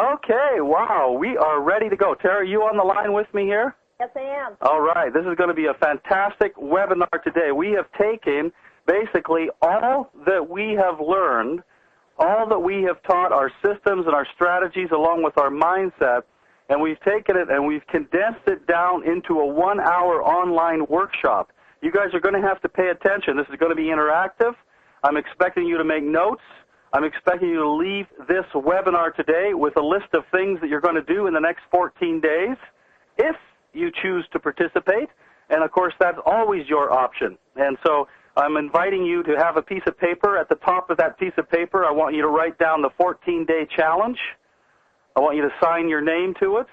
Okay, wow, we are ready to go. Terry, you on the line with me here? Yes, I am. All right, this is going to be a fantastic webinar today. We have taken basically all that we have learned, all that we have taught, our systems and our strategies along with our mindset, and we've taken it and we've condensed it down into a 1-hour online workshop. You guys are going to have to pay attention. This is going to be interactive. I'm expecting you to make notes. I'm expecting you to leave this webinar today with a list of things that you're going to do in the next 14 days if you choose to participate. And, of course, that's always your option. And so I'm inviting you to have a piece of paper. At the top of that piece of paper, I want you to write down the 14-day challenge. I want you to sign your name to it,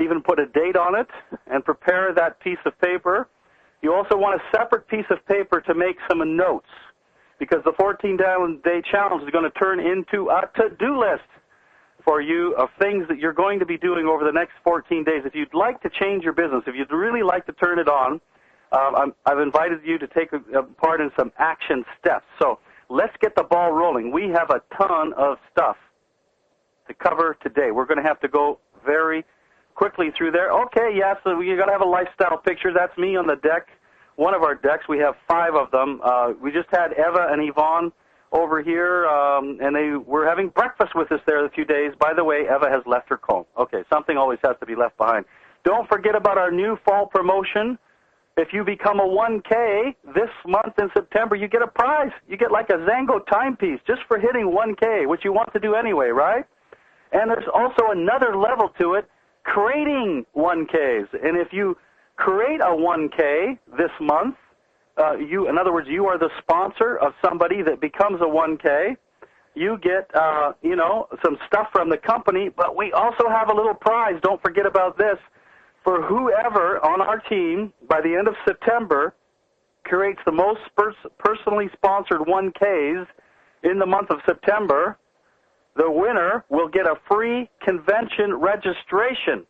even put a date on it, and prepare that piece of paper. You also want a separate piece of paper to make some notes, because the 14-day challenge is going to turn into a to-do list for you of things that you're going to be doing over the next 14 days. If you'd like to change your business, if you'd really like to turn it on, I've invited you to take a part in some action steps. So let's get the ball rolling. We have a ton of stuff to cover today. We're going to have to go very quickly through there. Okay, yes, so you got to have a lifestyle picture. That's me on the deck. One of our decks. We have 5 of them. We just had Eva and Yvonne over here, and they were having breakfast with us there a few days. By the way, Eva has left her comb. Okay, something always has to be left behind. Don't forget about our new fall promotion. If you become a 1K this month in September, you get a prize. You get like a Zango timepiece just for hitting 1K, which you want to do anyway, right? And there's also another level to it, creating 1Ks. And if you create a 1K this month, in other words, you are the sponsor of somebody that becomes a 1K. You get, some stuff from the company, but we also have a little prize. Don't forget about this. For whoever on our team, by the end of September, creates the most personally sponsored 1Ks in the month of September, the winner will get a free convention registration.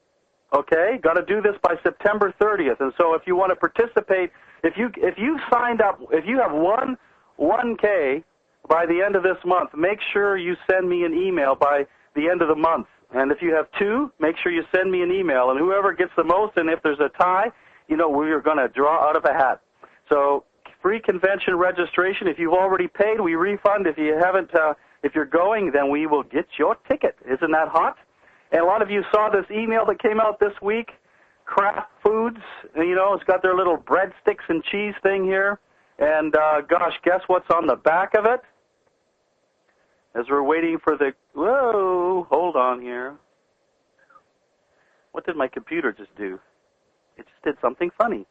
Okay, got to do this by September 30th. And so if you want to participate, if you signed up, if you have 1K by the end of this month, make sure you send me an email by the end of the month. And if you have 2, make sure you send me an email. And whoever gets the most, and if there's a tie, we're going to draw out of a hat. So free convention registration. If you've already paid, we refund. If you haven't, if you're going, then we will get your ticket. Isn't that hot? And a lot of you saw this email that came out this week, Kraft Foods. It's got their little breadsticks and cheese thing here. And, gosh, guess what's on the back of it? As we're waiting for whoa, hold on here. What did my computer just do? It just did something funny.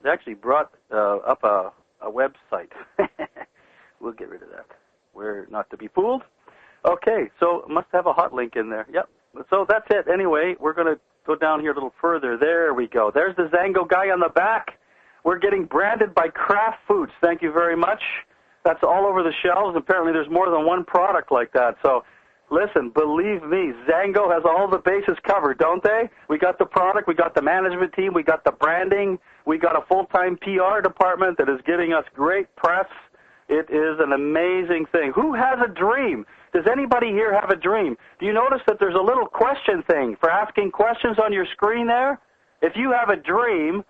It actually brought up a website. We'll get rid of that. We're not to be fooled. Okay, so must have a hot link in there. Yep. So that's it. Anyway, we're going to go down here a little further. There we go. There's the Zango guy on the back. We're getting branded by Kraft Foods. Thank you very much. That's all over the shelves. Apparently there's more than one product like that. So listen, believe me, Zango has all the bases covered, don't they? We got the product, we got the management team, we got the branding, we got a full-time PR department that is giving us great press. It is an amazing thing. Who has a dream? Does anybody here have a dream? Do you notice that there's a little question thing for asking questions on your screen there? If you have a dream,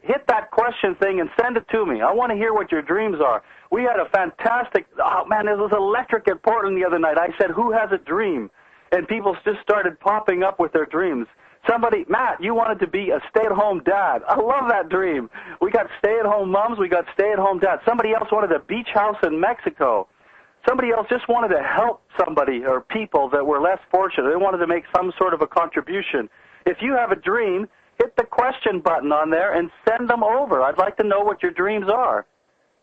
hit that question thing and send it to me. I want to hear what your dreams are. We had a fantastic, it was electric at Portland the other night. I said, who has a dream? And people just started popping up with their dreams. Somebody, Matt, you wanted to be a stay-at-home dad. I love that dream. We got stay-at-home moms. We got stay-at-home dads. Somebody else wanted a beach house in Mexico. Somebody else just wanted to help somebody or people that were less fortunate. They wanted to make some sort of a contribution. If you have a dream, hit the question button on there and send them over. I'd like to know what your dreams are.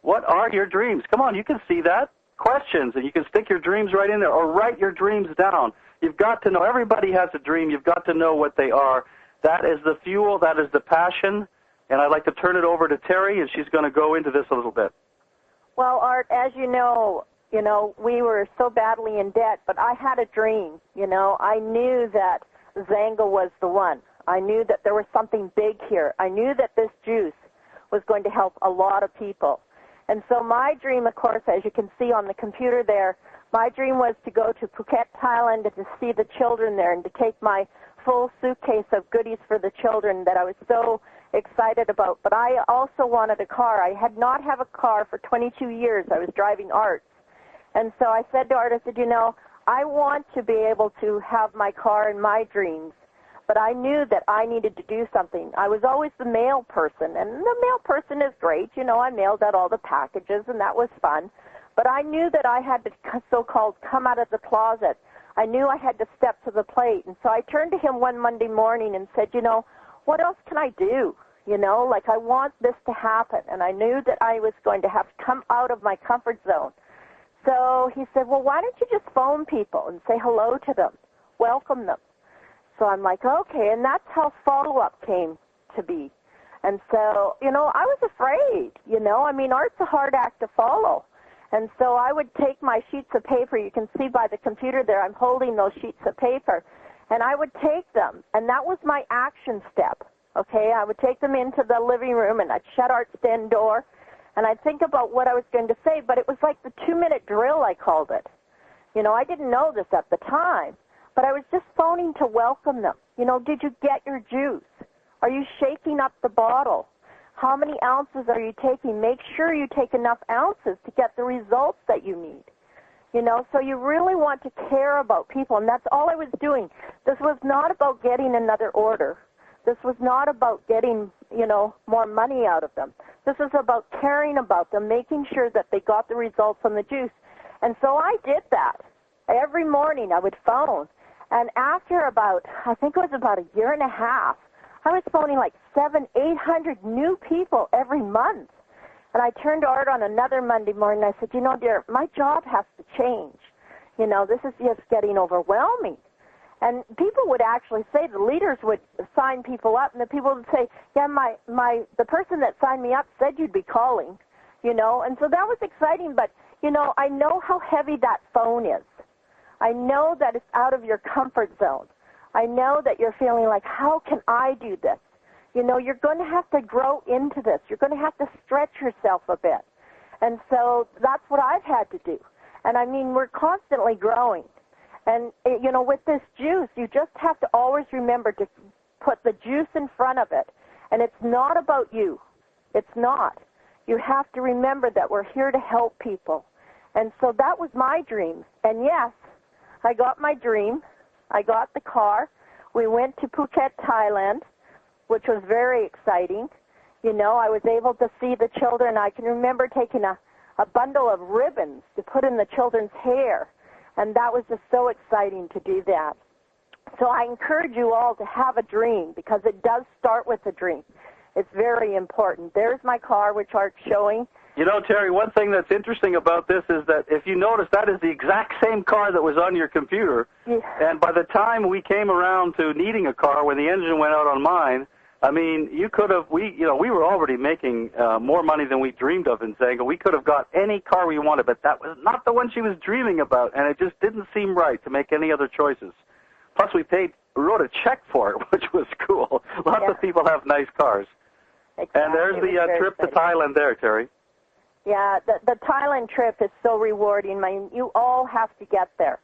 What are your dreams? Come on, you can see that. Questions, and you can stick your dreams right in there or write your dreams down. You've got to know. Everybody has a dream. You've got to know what they are. That is the fuel. That is the passion. And I'd like to turn it over to Terry, and she's going to go into this a little bit. Well, Art, as you know, we were so badly in debt, but I had a dream. I knew that Zango was the one. I knew that there was something big here. I knew that this juice was going to help a lot of people. And so my dream, of course, as you can see on the computer there, My dream was to go to Phuket, Thailand, and to see the children there and to take my full suitcase of goodies for the children that I was so excited about. But I also wanted a car. I had not had a car for 22 years. I was driving Arts. And so I said to Art, I said, you know, I want to be able to have my car in my dreams, but I knew that I needed to do something. I was always the mail person, and the mail person is great. You know, I mailed out all the packages, and that was fun. But I knew that I had to so-called come out of the closet. I knew I had to step to the plate. And so I turned to him one Monday morning and said, you know, what else can I do? You know, like I want this to happen. And I knew that I was going to have to come out of my comfort zone. So he said, well, why don't you just phone people and say hello to them, welcome them? So I'm like, okay, and that's how follow-up came to be. And so, you know, I was afraid, you know. I mean, Art's a hard act to follow. And so I would take my sheets of paper. You can see by the computer there I'm holding those sheets of paper. And I would take them, and that was my action step, okay? I would take them into the living room, and I'd shut Art's den door, and I'd think about what I was going to say, but it was like the 2-minute drill, I called it. You know, I didn't know this at the time, but I was just phoning to welcome them. You know, did you get your juice? Are you shaking up the bottle? How many ounces are you taking? Make sure you take enough ounces to get the results that you need. You know, so you really want to care about people, and that's all I was doing. This was not about getting another order. This was not about getting, you know, more money out of them. This was about caring about them, making sure that they got the results on the juice. And so I did that. Every morning I would phone. And after about, I think it was about a year and a half, I was phoning like 700-800 new people every month. And I turned to Art on another Monday morning and I said, you know, dear, my job has to change. You know, this is just getting overwhelming. And people would actually say, the leaders would sign people up, and the people would say, yeah, the person that signed me up said you'd be calling, you know. And so that was exciting, but, you know, I know how heavy that phone is. I know that it's out of your comfort zone. I know that you're feeling like, how can I do this? You know, you're going to have to grow into this. You're going to have to stretch yourself a bit. And so that's what I've had to do. And, I mean, we're constantly growing. And, you know, with this juice, you just have to always remember to put the juice in front of it. And it's not about you. It's not. You have to remember that we're here to help people. And so that was my dream. And, yes, I got my dream. I got the car. We went to Phuket, Thailand, which was very exciting. You know, I was able to see the children. I can remember taking a bundle of ribbons to put in the children's hair. And that was just so exciting to do that. So I encourage you all to have a dream, because it does start with a dream. It's very important. There's my car, which Art's showing. You know, Terry, one thing that's interesting about this is that if you notice, that is the exact same car that was on your computer. Yeah. And by the time we came around to needing a car, when the engine went out on mine, I mean, you could have, we were already making more money than we dreamed of in Zanga. We could have got any car we wanted, but that was not the one she was dreaming about, and it just didn't seem right to make any other choices. Plus, we wrote a check for it, which was cool. Lots of people have nice cars. Exactly. And there's the trip to Thailand there, Terry. Yeah, the Thailand trip is so rewarding. I mean, you all have to get there.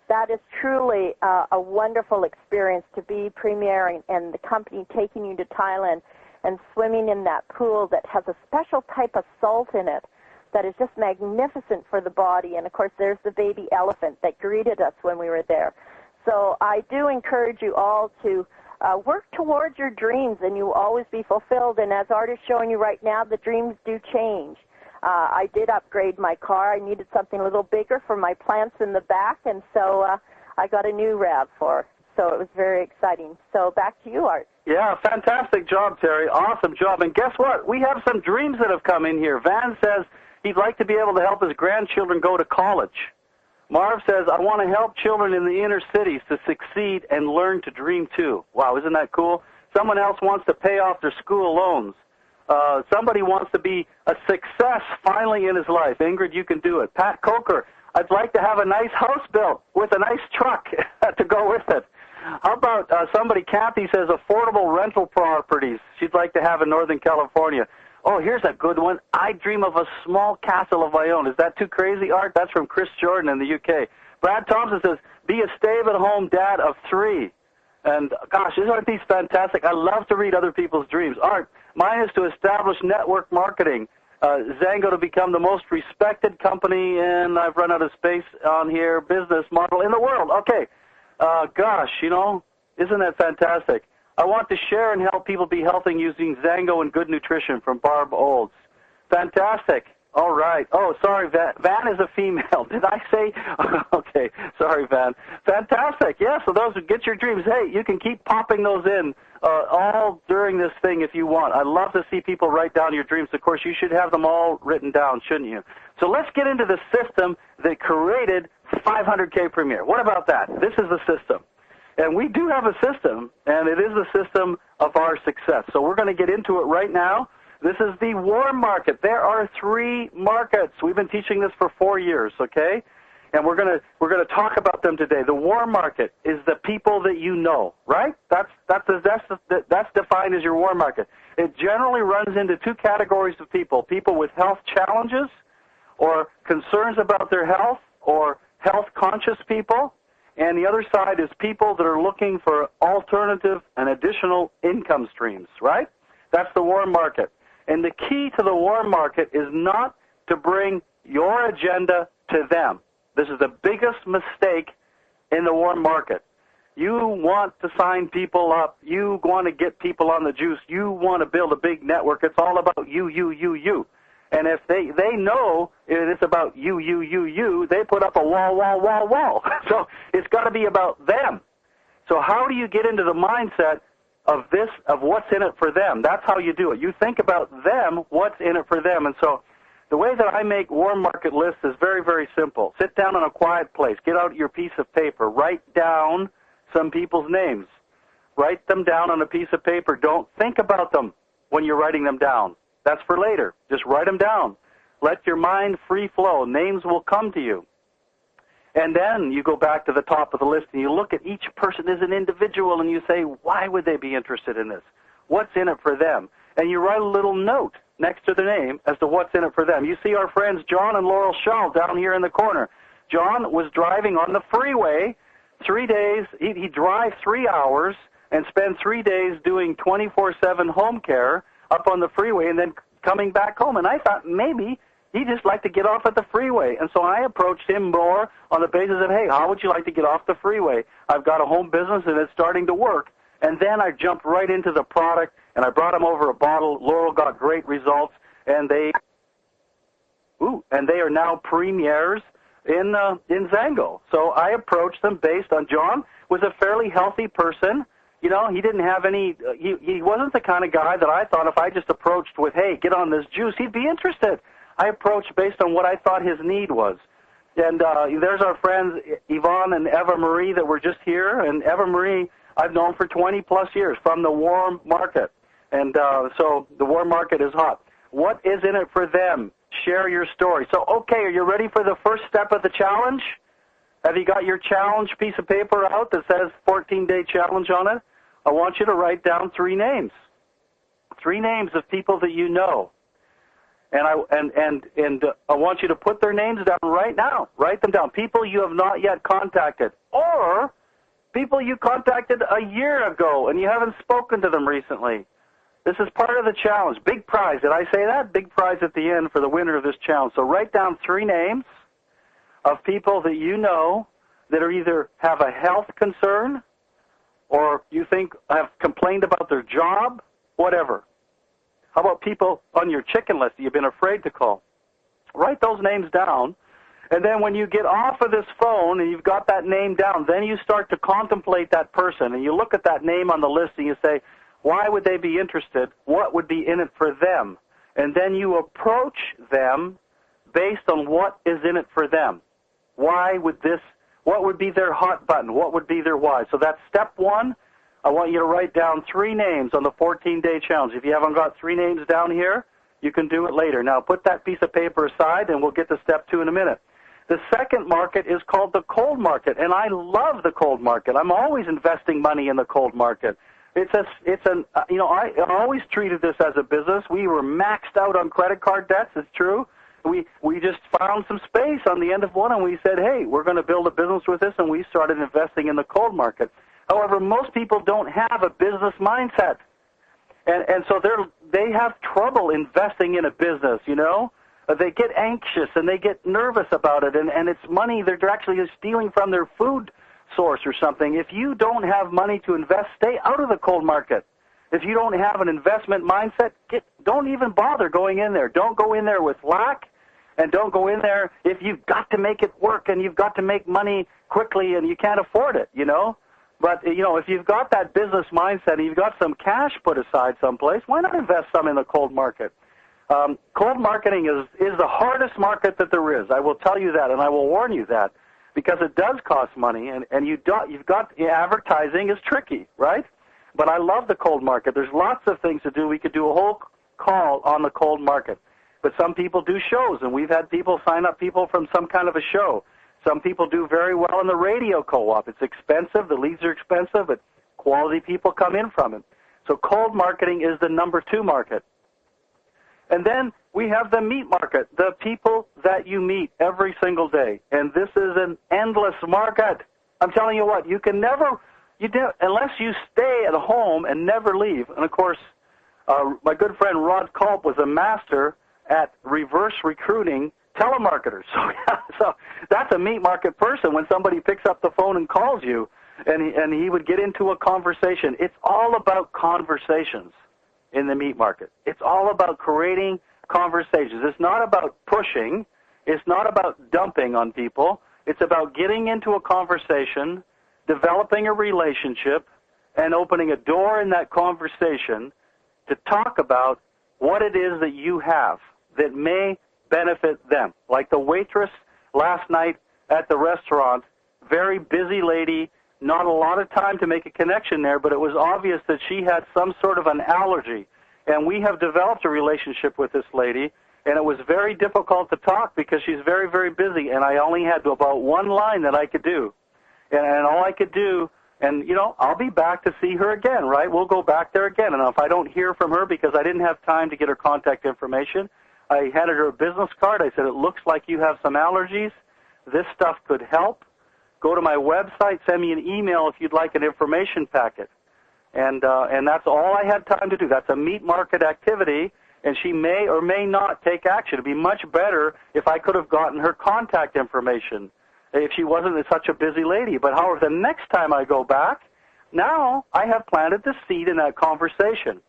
That is truly a wonderful experience to be premiering and the company taking you to Thailand and swimming in that pool that has a special type of salt in it that is just magnificent for the body. And, of course, there's the baby elephant that greeted us when we were there. So I do encourage you all to work towards your dreams, and you will always be fulfilled. And as Art is showing you right now, the dreams do change. I did upgrade my car. I needed something a little bigger for my plants in the back, and so I got a new RAV4. So it was very exciting. So back to you, Art. Yeah, fantastic job, Terry. Awesome job. And guess what? We have some dreams that have come in here. Van says he'd like to be able to help his grandchildren go to college. Marv says, I want to help children in the inner cities to succeed and learn to dream too. Wow, isn't that cool? Someone else wants to pay off their school loans. Somebody wants to be a success finally in his life. Ingrid, you can do it. Pat Coker, I'd like to have a nice house built with a nice truck to go with it. How about somebody, Kathy says, affordable rental properties she'd like to have in Northern California. Oh, here's a good one. I dream of a small castle of my own. Is that too crazy, Art? That's from Chris Jordan in the UK. Brad Thompson says, be a stay-at-home dad of 3. And, gosh, aren't these fantastic? I love to read other people's dreams. Art, mine is to establish network marketing. Zango to become the most respected company in, I've run out of space on here, business model in the world. Okay. Gosh, isn't that fantastic? I want to share and help people be healthy using Zango and good nutrition from Barb Olds. Fantastic. All right. Oh, sorry, Van. Van is a female. Did I say? Okay. Sorry, Van. Fantastic. Yeah, so those who get your dreams, hey, you can keep popping those in all during this thing if you want. I love to see people write down your dreams. Of course, you should have them all written down, shouldn't you? So let's get into the system that created 500K Premier. What about that? This is the system. And we do have a system, and it is the system of our success. So we're going to get into it right now. This is the warm market. There are 3 markets. We've been teaching this for 4 years, okay? And we're going to talk about them today. The warm market is the people that you know, right? That's defined as your warm market. It generally runs into 2 categories of people: people with health challenges or concerns about their health, or health-conscious people. And the other side is people that are looking for alternative and additional income streams, right? That's the warm market. And the key to the warm market is not to bring your agenda to them. This is the biggest mistake in the warm market. You want to sign people up. You want to get people on the juice. You want to build a big network. It's all about you. And if they know it's about you, they put up a wall. So it's got to be about them. So how do you get into the mindset of what's in it for them? That's how you do it. You think about them, what's in it for them. And so the way that I make warm market lists is very, very simple. Sit down in a quiet place. Get out your piece of paper. Write down some people's names. Write them down on a piece of paper. Don't think about them when you're writing them down. That's for later. Just write them down. Let your mind free flow. Names will come to you. And then you go back to the top of the list and you look at each person as an individual and you say, why would they be interested in this? What's in it for them? And you write a little note next to the name as to what's in it for them. You see our friends John and Laurel Shaw down here in the corner. John was driving on the freeway 3 days. He'd drive 3 hours and spend 3 days doing 24/7 home care up on the freeway and then coming back home. And I thought maybe he'd just like to get off at the freeway. And so I approached him more on the basis of, hey, how would you like to get off the freeway? I've got a home business and it's starting to work. And then I jumped right into the product and I brought him over a bottle. Laurel got great results, and they are now premiers in Zango. So I approached them based on John was a fairly healthy person. He didn't have any, he wasn't the kind of guy that I thought if I just approached with, hey, get on this juice, he'd be interested. I approached based on what I thought his need was. And there's our friends Yvonne and Eva Marie that were just here. And Eva Marie, I've known for 20-plus years from the warm market. And so the warm market is hot. What is in it for them? Share your story. So, okay, are you ready for the first step of the challenge? Have you got your challenge piece of paper out that says 14-day challenge on it? I want you to write down 3 names. 3 names of people that you know. And I want you to put their names down right now. Write them down. People you have not yet contacted, or people you contacted a year ago and you haven't spoken to them recently. This is part of the challenge. Big prize. Did I say that? Big prize at the end for the winner of this challenge. So write down 3 names of people that you know that are either have a health concern or you think have complained about their job, whatever. How about people on your chicken list that you've been afraid to call? Write those names down, and then when you get off of this phone and you've got that name down, then you start to contemplate that person, and you look at that name on the list and you say, why would they be interested? What would be in it for them? And then you approach them based on what is in it for them. Why would this, what would be their hot button? What would be their why? So that's step 1. I want you to write down 3 names on the 14-day challenge. If you haven't got 3 names down here, you can do it later. Now, put that piece of paper aside, and we'll get to step 2 in a minute. The second market is called the cold market, and I love the cold market. I'm always investing money in the cold market. I always treated this as a business. We were maxed out on credit card debts. It's true. We just found some space on the end of one, and we said, hey, we're going to build a business with this, and we started investing in the cold market. However, most people don't have a business mindset, and so they have trouble investing in a business, They get anxious, and they get nervous about it, and it's money they're actually stealing from their food source or something. If you don't have money to invest, stay out of the cold market. If you don't have an investment mindset, don't even bother going in there. Don't go in there with lack, and don't go in there if you've got to make it work and you've got to make money quickly and you can't afford it, But, if you've got that business mindset and you've got some cash put aside someplace, why not invest some in the cold market? Cold marketing is the hardest market that there is. I will tell you that, and I will warn you that, because it does cost money, and advertising is tricky, right? But I love the cold market. There's lots of things to do. We could do a whole call on the cold market. But some people do shows, and we've had people sign up people from some kind of a show. Some people do very well in the radio co-op. It's expensive. The leads are expensive, but quality people come in from it. So cold marketing is the number 2 market. And then we have the meat market, the people that you meet every single day. And this is an endless market. I'm telling you what, unless you stay at home and never leave. And, of course, my good friend Rod Culp was a master at reverse recruiting telemarketers. So that's a meat market person when somebody picks up the phone and calls you, and he would get into a conversation. It's all about conversations in the meat market. It's all about creating conversations. It's not about pushing. It's not about dumping on people. It's about getting into a conversation, developing a relationship, and opening a door in that conversation to talk about what it is that you have that may benefit them. Like the waitress last night at the restaurant, very busy lady, not a lot of time to make a connection there, but it was obvious that she had some sort of an allergy. And we have developed a relationship with this lady, and it was very difficult to talk because she's very, very busy, and I only had about one line that I could do. And all I could do, and, I'll be back to see her again, right? We'll go back there again. And if I don't hear from her because I didn't have time to get her contact information, I handed her a business card. I said, it looks like you have some allergies. This stuff could help. Go to my website, send me an email if you'd like an information packet. And that's all I had time to do. That's a meat market activity, and she may or may not take action. It'd be much better if I could have gotten her contact information if she wasn't such a busy lady. But however, the next time I go back, now I have planted the seed in that conversation.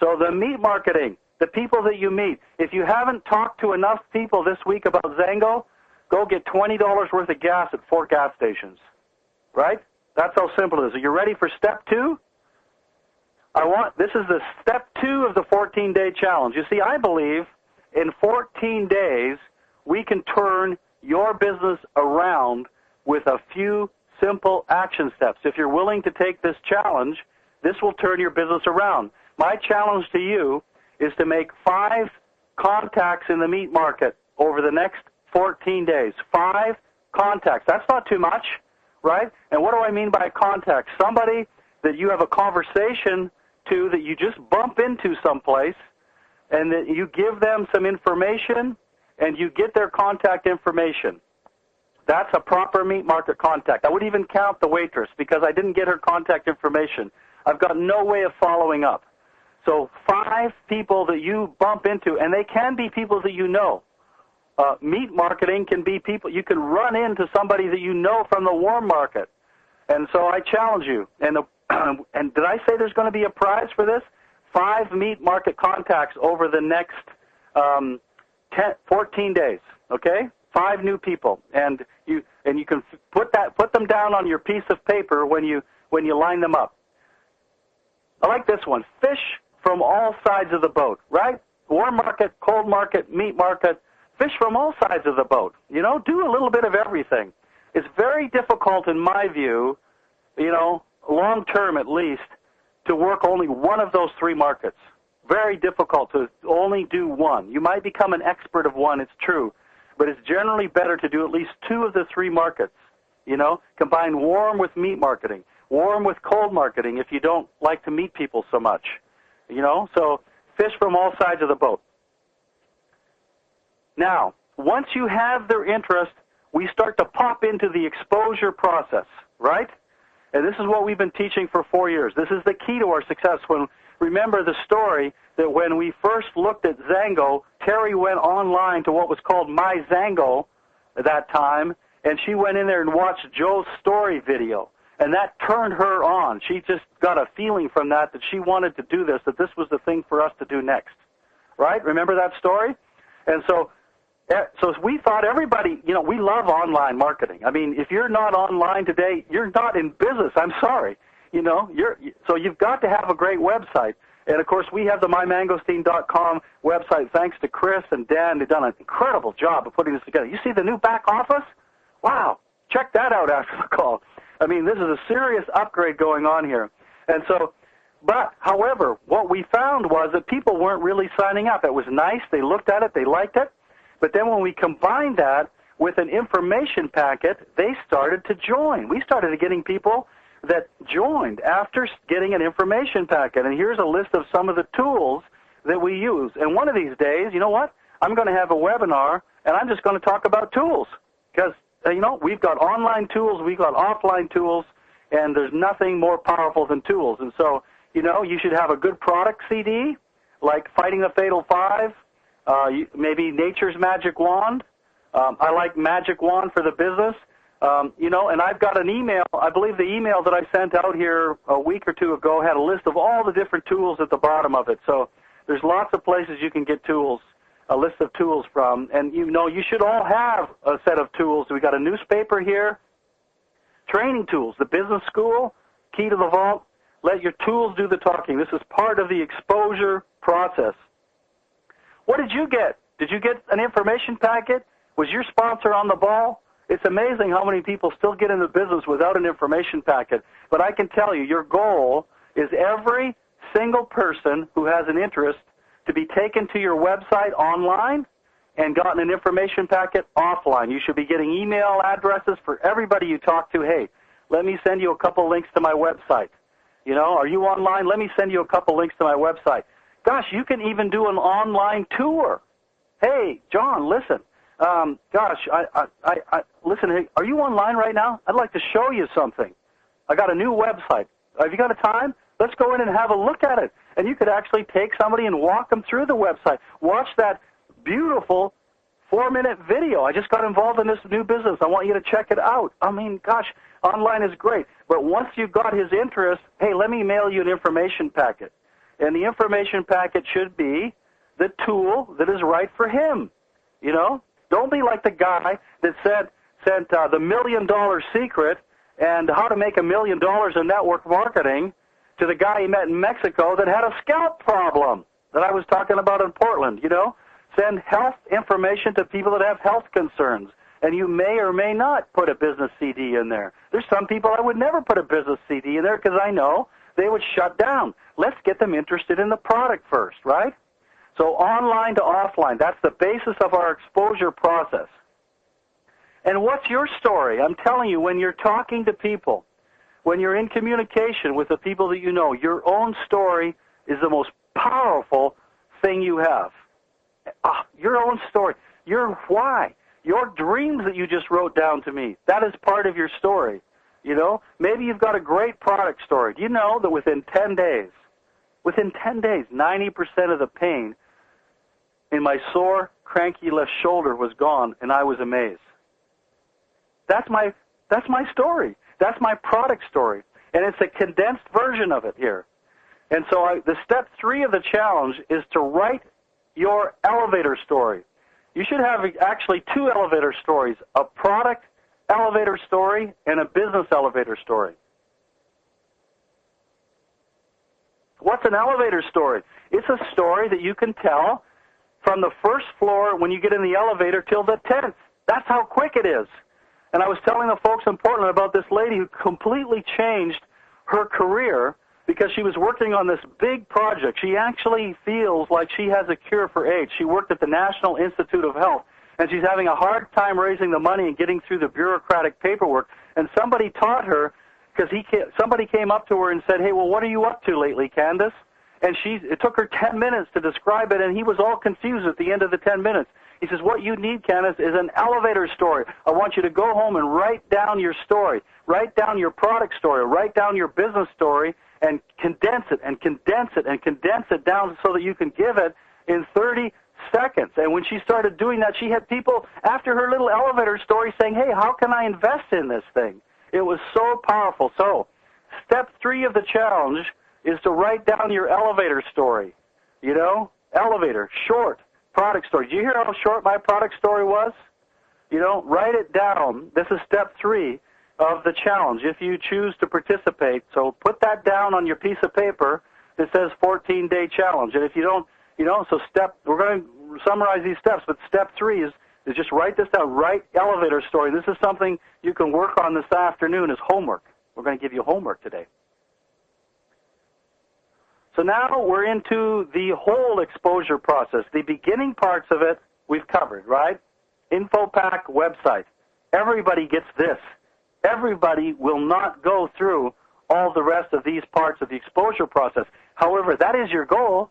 So the meat marketing, the people that you meet, if you haven't talked to enough people this week about Zango, go get $20 worth of gas at 4 gas stations, right? That's how simple it is. Are you ready for step 2? This is the step 2 of the 14-day challenge. You see, I believe in 14 days we can turn your business around with a few simple action steps. If you're willing to take this challenge, this will turn your business around. My challenge to you is to make 5 contacts in the meat market over the next 14 days. 5 contacts. That's not too much, right? And what do I mean by contact? Somebody that you have a conversation to, that you just bump into someplace, and that you give them some information and you get their contact information. That's a proper meat market contact. I would even count the waitress because I didn't get her contact information. I've got no way of following up. So 5 people that you bump into, and they can be people that you know. Meat marketing can be people, you can run into somebody that you know from the warm market. And so I challenge you. And did I say there's going to be a prize for this? 5 meat market contacts over the next 14 days, okay? 5 new people. And you can put them down on your piece of paper when you line them up. I like this one. Fish from all sides of the boat, right? Warm market, cold market, meat market. Fish from all sides of the boat. Do a little bit of everything. It's very difficult, in my view, long term at least, to work only one of those 3 markets. Very difficult to only do one. You might become an expert of one, it's true, but it's generally better to do at least 2 of the 3 markets. Combine warm with meat marketing. warm with cold marketing if you don't like to meet people so much. So fish from all sides of the boat. Now, once you have their interest, we start to pop into the exposure process, right? And this is what we've been teaching for 4 years. This is the key to our success. Remember the story that when we first looked at Zango, Terry went online to what was called My Zango at that time, and she went in there and watched Joe's story video. And that turned her on. She just got a feeling from that she wanted to do this, that this was the thing for us to do next. Right? Remember that story? And so we thought everybody, we love online marketing. I mean, if you're not online today, you're not in business. I'm sorry. So you've got to have a great website. And, of course, we have the mymangosteen.com website. Thanks to Chris and Dan. They've done an incredible job of putting this together. You see the new back office? Wow. Check that out after the call. I mean, this is a serious upgrade going on here. And so, however, what we found was that people weren't really signing up. It was nice. They looked at it. They liked it. But then when we combined that with an information packet, they started to join. We started getting people that joined after getting an information packet. And here's a list of some of the tools that we use. And one of these days, you know what? I'm going to have a webinar, and I'm just going to talk about tools. Because, we've got online tools, we've got offline tools, and there's nothing more powerful than tools. And so, you should have a good product CD, like Fighting the Fatal Five, maybe Nature's Magic Wand. I like Magic Wand for the business. And I've got an email. I believe the email that I sent out here a week or two ago had a list of all the different tools at the bottom of it. So there's lots of places you can get tools, a list of tools from. And, you should all have a set of tools. We got a newspaper here, training tools, the business school, Key to the Vault. Let your tools do the talking. This is part of the exposure process. What did you get? Did you get an information packet? Was your sponsor on the ball? It's amazing how many people still get into business without an information packet. But I can tell you, your goal is every single person who has an interest to be taken to your website online and gotten an information packet offline. You should be getting email addresses for everybody you talk to. Hey, let me send you a couple links to my website. Are you online? Let me send you a couple links to my website. Gosh, you can even do an online tour. Hey, John, listen. Listen, hey, are you online right now? I'd like to show you something. I got a new website. Have you got a time? Let's go in and have a look at it. And you could actually take somebody and walk them through the website. Watch that beautiful 4-minute video. I just got involved in this new business. I want you to check it out. I mean, gosh, online is great. But once you've got his interest, hey, let me mail you an information packet. And the information packet should be the tool that is right for him. Don't be like the guy that sent the $1 Million Secret and how to make $1 million in network marketing to the guy he met in Mexico that had a scalp problem that I was talking about in Portland. Send health information to people that have health concerns. And you may or may not put a business CD in there. There's some people I would never put a business CD in there because I know they would shut down. Let's get them interested in the product first, right? So online to offline, that's the basis of our exposure process. And what's your story? I'm telling you, when you're talking to people, when you're in communication with the people that you know, your own story is the most powerful thing you have. Your own story, your why, your dreams that you just wrote down to me, that is part of your story. Maybe you've got a great product story. Do you know that within 10 days, 90% of the pain in my sore, cranky left shoulder was gone, and I was amazed. That's my story. That's my product story, and it's a condensed version of it here. And so the step 3 of the challenge is to write your elevator story. You should have actually 2 elevator stories, a product elevator story and a business elevator story. What's an elevator story? It's a story that you can tell from the first floor when you get in the elevator till the 10th. That's how quick it is. And I was telling the folks in Portland about this lady who completely changed her career because she was working on this big project. She actually feels like she has a cure for AIDS. She worked at the National Institute of Health, and she's having a hard time raising the money and getting through the bureaucratic paperwork. And somebody taught her, because somebody came up to her and said, hey, well, what are you up to lately, Candace? And it took her 10 minutes to describe it, and he was all confused at the end of the 10 minutes. He says, what you need, Candace, is an elevator story. I want you to go home and write down your story. Write down your product story. Write down your business story and condense it and condense it and condense it down so that you can give it in 30 seconds. And when she started doing that, she had people after her little elevator story saying, hey, how can I invest in this thing? It was so powerful. So step 3 of the challenge is to write down your elevator story. You know, elevator, short, product story. Did you hear how short my product story was? You know, write it down. This is step 3 of the challenge if you choose to participate. So put that down on your piece of paper that says 14-day challenge. And if you don't, you know, so we're going to summarize these steps, but step 3 is just write this down. Write elevator story. This is something you can work on this afternoon as homework. We're going to give you homework today. So now we're into the whole exposure process. The beginning parts of it we've covered, right? InfoPack website. Everybody gets this. Everybody will not go through all the rest of these parts of the exposure process. However, that is your goal.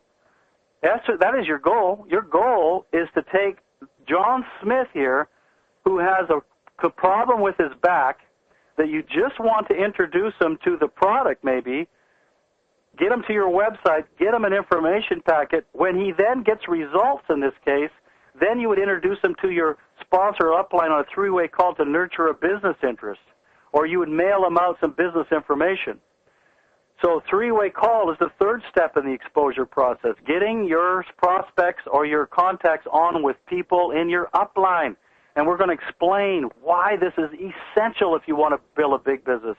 That is your goal. Your goal is to take John Smith here, who has a problem with his back, that you just want to introduce him to the product maybe, get him to your website, get him an information packet. When he then gets results in this case, then you would introduce him to your sponsor upline on a 3-way call to nurture a business interest, or you would mail him out some business information. So 3-way call is the 3rd step in the exposure process, getting your prospects or your contacts on with people in your upline. And we're going to explain why this is essential if you want to build a big business.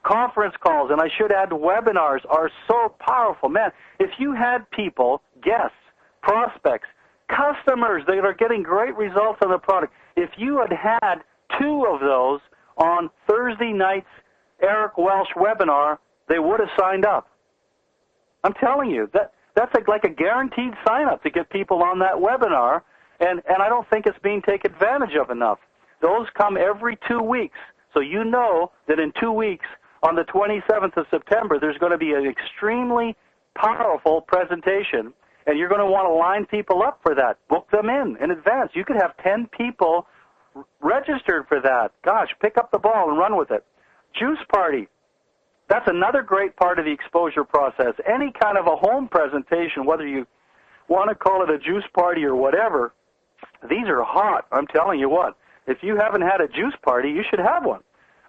Conference calls, and I should add webinars, are so powerful. Man, if you had people, guests, prospects, customers that are getting great results on the product, if you had 2 of those on Thursday night's Eric Welsh webinar, they would have signed up. I'm telling you, that's like a guaranteed sign-up to get people on that webinar, and I don't think it's being taken advantage of enough. Those come every 2 weeks, so you know that in 2 weeks, on the 27th of September, there's going to be an extremely powerful presentation, and you're going to want to line people up for that. Book them in advance. You could have 10 people registered for that. Gosh, pick up the ball and run with it. Juice party. That's another great part of the exposure process. Any kind of a home presentation, whether you want to call it a juice party or whatever, these are hot. I'm telling you what. If you haven't had a juice party, you should have one.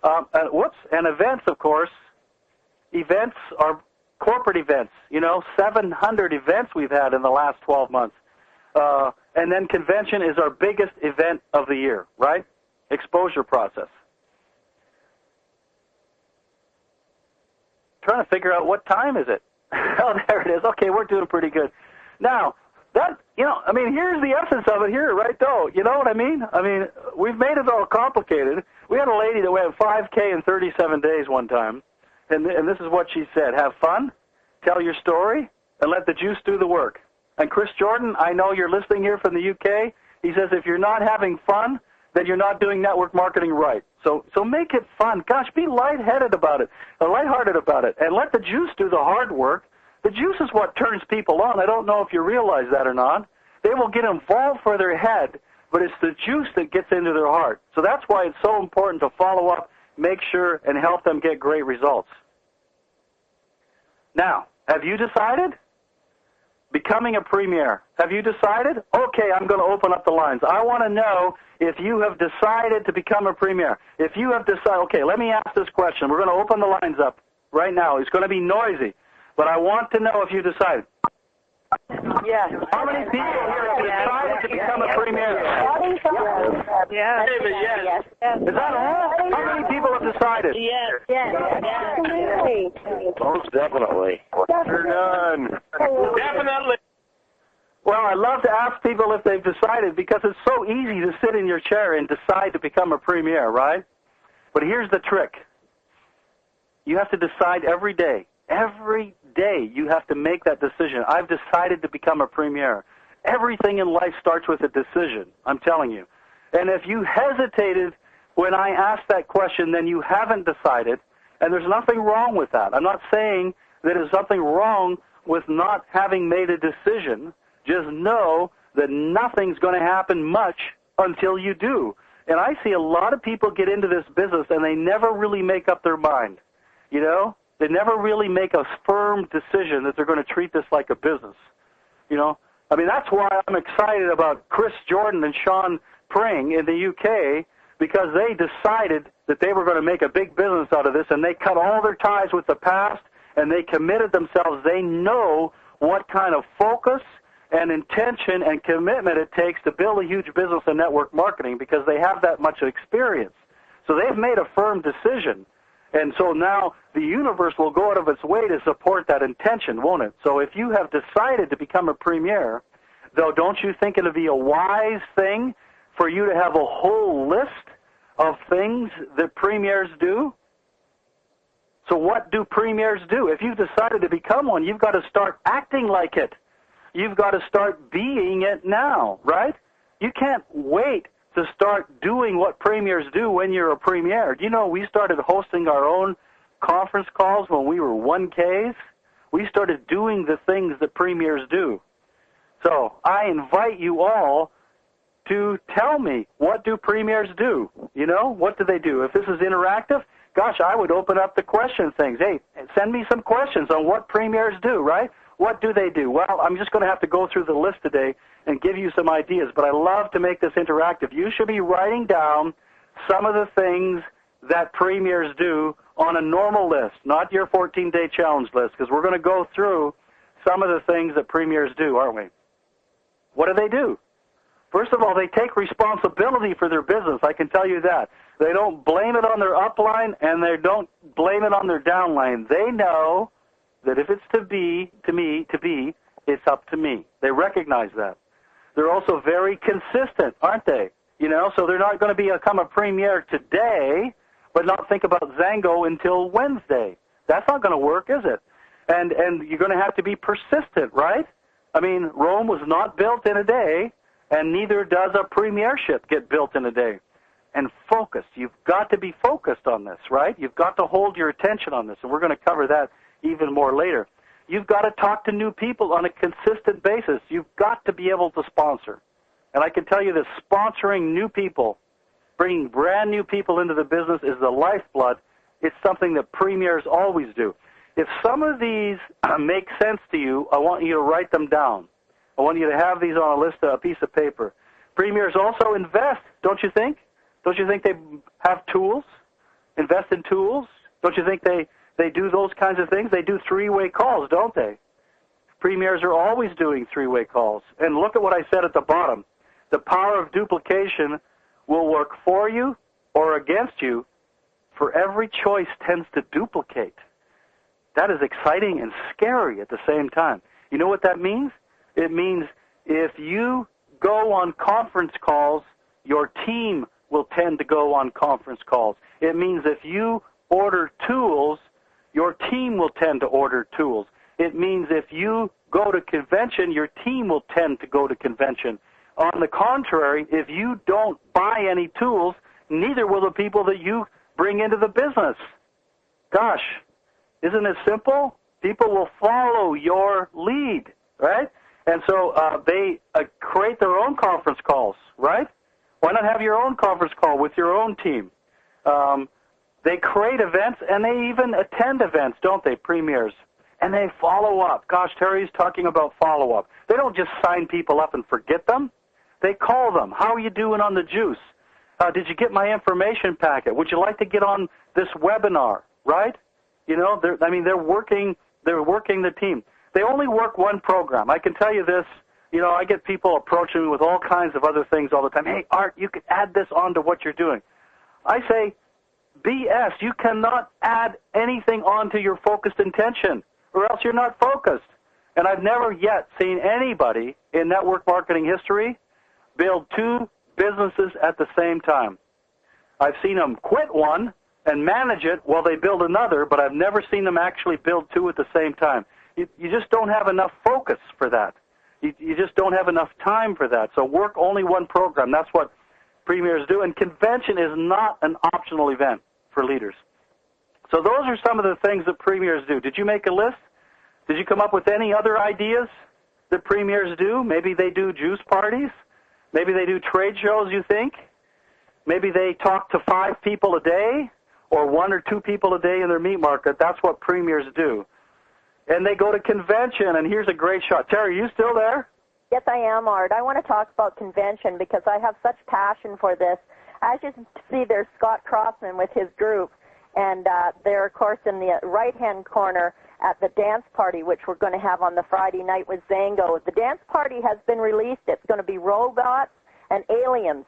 And events, of course. Events are corporate events. 700 events we've had in the last 12 months. And then convention is our biggest event of the year, right? Exposure process. Trying to figure out what time is it. Oh, there it is. Okay, we're doing pretty good. Now, here's the essence of it here, right, though? You know what I mean? We've made it all complicated. We had a lady that went 5K in 37 days one time, and this is what she said: have fun, tell your story, and let the juice do the work. And Chris Jordan, I know you're listening here from the UK. He says if you're not having fun, then you're not doing network marketing right. So make it fun. Gosh, be lighthearted about it, and let the juice do the hard work. The juice is what turns people on. I don't know if you realize that or not. They will get involved for their head, but it's the juice that gets into their heart. So that's why it's so important to follow up, make sure, and help them get great results. Now, have you decided? Becoming a premier. Have you decided? Okay, I'm going to open up the lines. I want to know if you have decided to become a premier. If you have decided, okay, let me ask this question. We're going to open the lines up right now. It's going to be noisy, but I want to know if you decided. Yes. How many people here have decided to become a premier? Yes. Yes. Is that all? How many people have decided? Yes. Absolutely. Most definitely. You're done. Definitely. Well, I love to ask people if they've decided because it's so easy to sit in your chair and decide to become a premier, right? But here's the trick. You have to decide every day. Every day you have to make that decision. I've decided to become a premier. Everything in life starts with a decision, I'm telling you. And if you hesitated when I asked that question, then you haven't decided. And there's nothing wrong with that. I'm not saying that there's something wrong with not having made a decision. Just know that nothing's going to happen much until you do. And I see a lot of people get into this business and they never really make up their mind. You know, they never really make a firm decision that they're going to treat this like a business. You know, I mean, that's why I'm excited about Chris Jordan and Sean Pring in the UK, because they decided that they were going to make a big business out of this, and they cut all their ties with the past, and they committed themselves. They know what kind of focus and intention and commitment it takes to build a huge business in network marketing, because they have that much experience. So they've made a firm decision. And so now the universe will go out of its way to support that intention, won't it? So if you have decided to become a premier, though, don't you think it would be a wise thing for you to have a whole list of things that premiers do? So what do premiers do? If you've decided to become one, you've got to start acting like it. You've got to start being it now, right? You can't wait to start doing what premiers do when you're a premier. Do you know we started hosting our own conference calls when we were 1Ks? We started doing the things that premiers do. So I invite you all to tell me, what do premiers do? You know, what do they do? If this is interactive, gosh, I would open up the question things. Hey, send me some questions on what premiers do, right? What do they do? Well, I'm just going to have to go through the list today and give you some ideas, but I love to make this interactive. You should be writing down some of the things that premiers do on a normal list, not your 14-day challenge list, because we're going to go through some of the things that premiers do, aren't we? What do? First of all, they take responsibility for their business. I can tell you that. They don't blame it on their upline, and they don't blame it on their downline. They know that if it's to be, it's up to me. They recognize that. They're also very consistent, aren't they? You know, so they're not going to become a premier today, but not think about Zango until Wednesday. That's not going to work, is it? And you're going to have to be persistent, right? I mean, Rome was not built in a day, and neither does a premiership get built in a day. And focused. You've got to be focused on this, right? You've got to hold your attention on this, and we're going to cover that even more later. You've got to talk to new people on a consistent basis. You've got to be able to sponsor. And I can tell you that sponsoring new people, bringing brand new people into the business is the lifeblood. It's something that premiers always do. If some of these make sense to you, I want you to write them down. I want you to have these on a list, a piece of paper. Premiers also invest, don't you think? Don't you think they have tools? Invest in tools? Don't you think they do those kinds of things? They do three-way calls, don't they? Premiers are always doing three-way calls. And look at what I said at the bottom. The power of duplication will work for you or against you, for every choice tends to duplicate. That is exciting and scary at the same time. You know what that means? It means if you go on conference calls, your team will tend to go on conference calls. It means if you order tools, your team will tend to order tools. It means if you go to convention, your team will tend to go to convention. On the contrary, if you don't buy any tools, neither will the people that you bring into the business. Gosh, isn't it simple? People will follow your lead, right? And so they create their own conference calls, right? Why not have your own conference call with your own team? They create events, and they even attend events, don't they, premiers? And they follow up. Gosh, Terry's talking about follow-up. They don't just sign people up and forget them. They call them. How are you doing on the juice? Did you get my information packet? Would you like to get on this webinar, right? You know, they're working the team. They only work one program. I can tell you this. You know, I get people approaching me with all kinds of other things all the time. Hey, Art, you could add this on to what you're doing. I say, BS, you cannot add anything onto your focused intention, or else you're not focused. And I've never yet seen anybody in network marketing history build two businesses at the same time. I've seen them quit one and manage it while they build another, but I've never seen them actually build two at the same time. You just don't have enough focus for that. You just don't have enough time for that. So work only one program. That's what premiers do. And convention is not an optional event for leaders. So those are some of the things that premiers do. Did you make a list? Did you come up with any other ideas that premiers do? Maybe they do juice parties. Maybe they do trade shows, you think? Maybe they talk to 5 people a day or 1 or 2 people a day in their meat market. That's what premiers do. And they go to convention, and here's a great shot. Terry, are you still there? Yes, I am, Art. I want to talk about convention because I have such passion for this. As you can see, there's Scott Crossman with his group, and they're, of course, in the right-hand corner at the dance party, which we're going to have on the Friday night with Zango. The dance party has been released. It's going to be robots and aliens.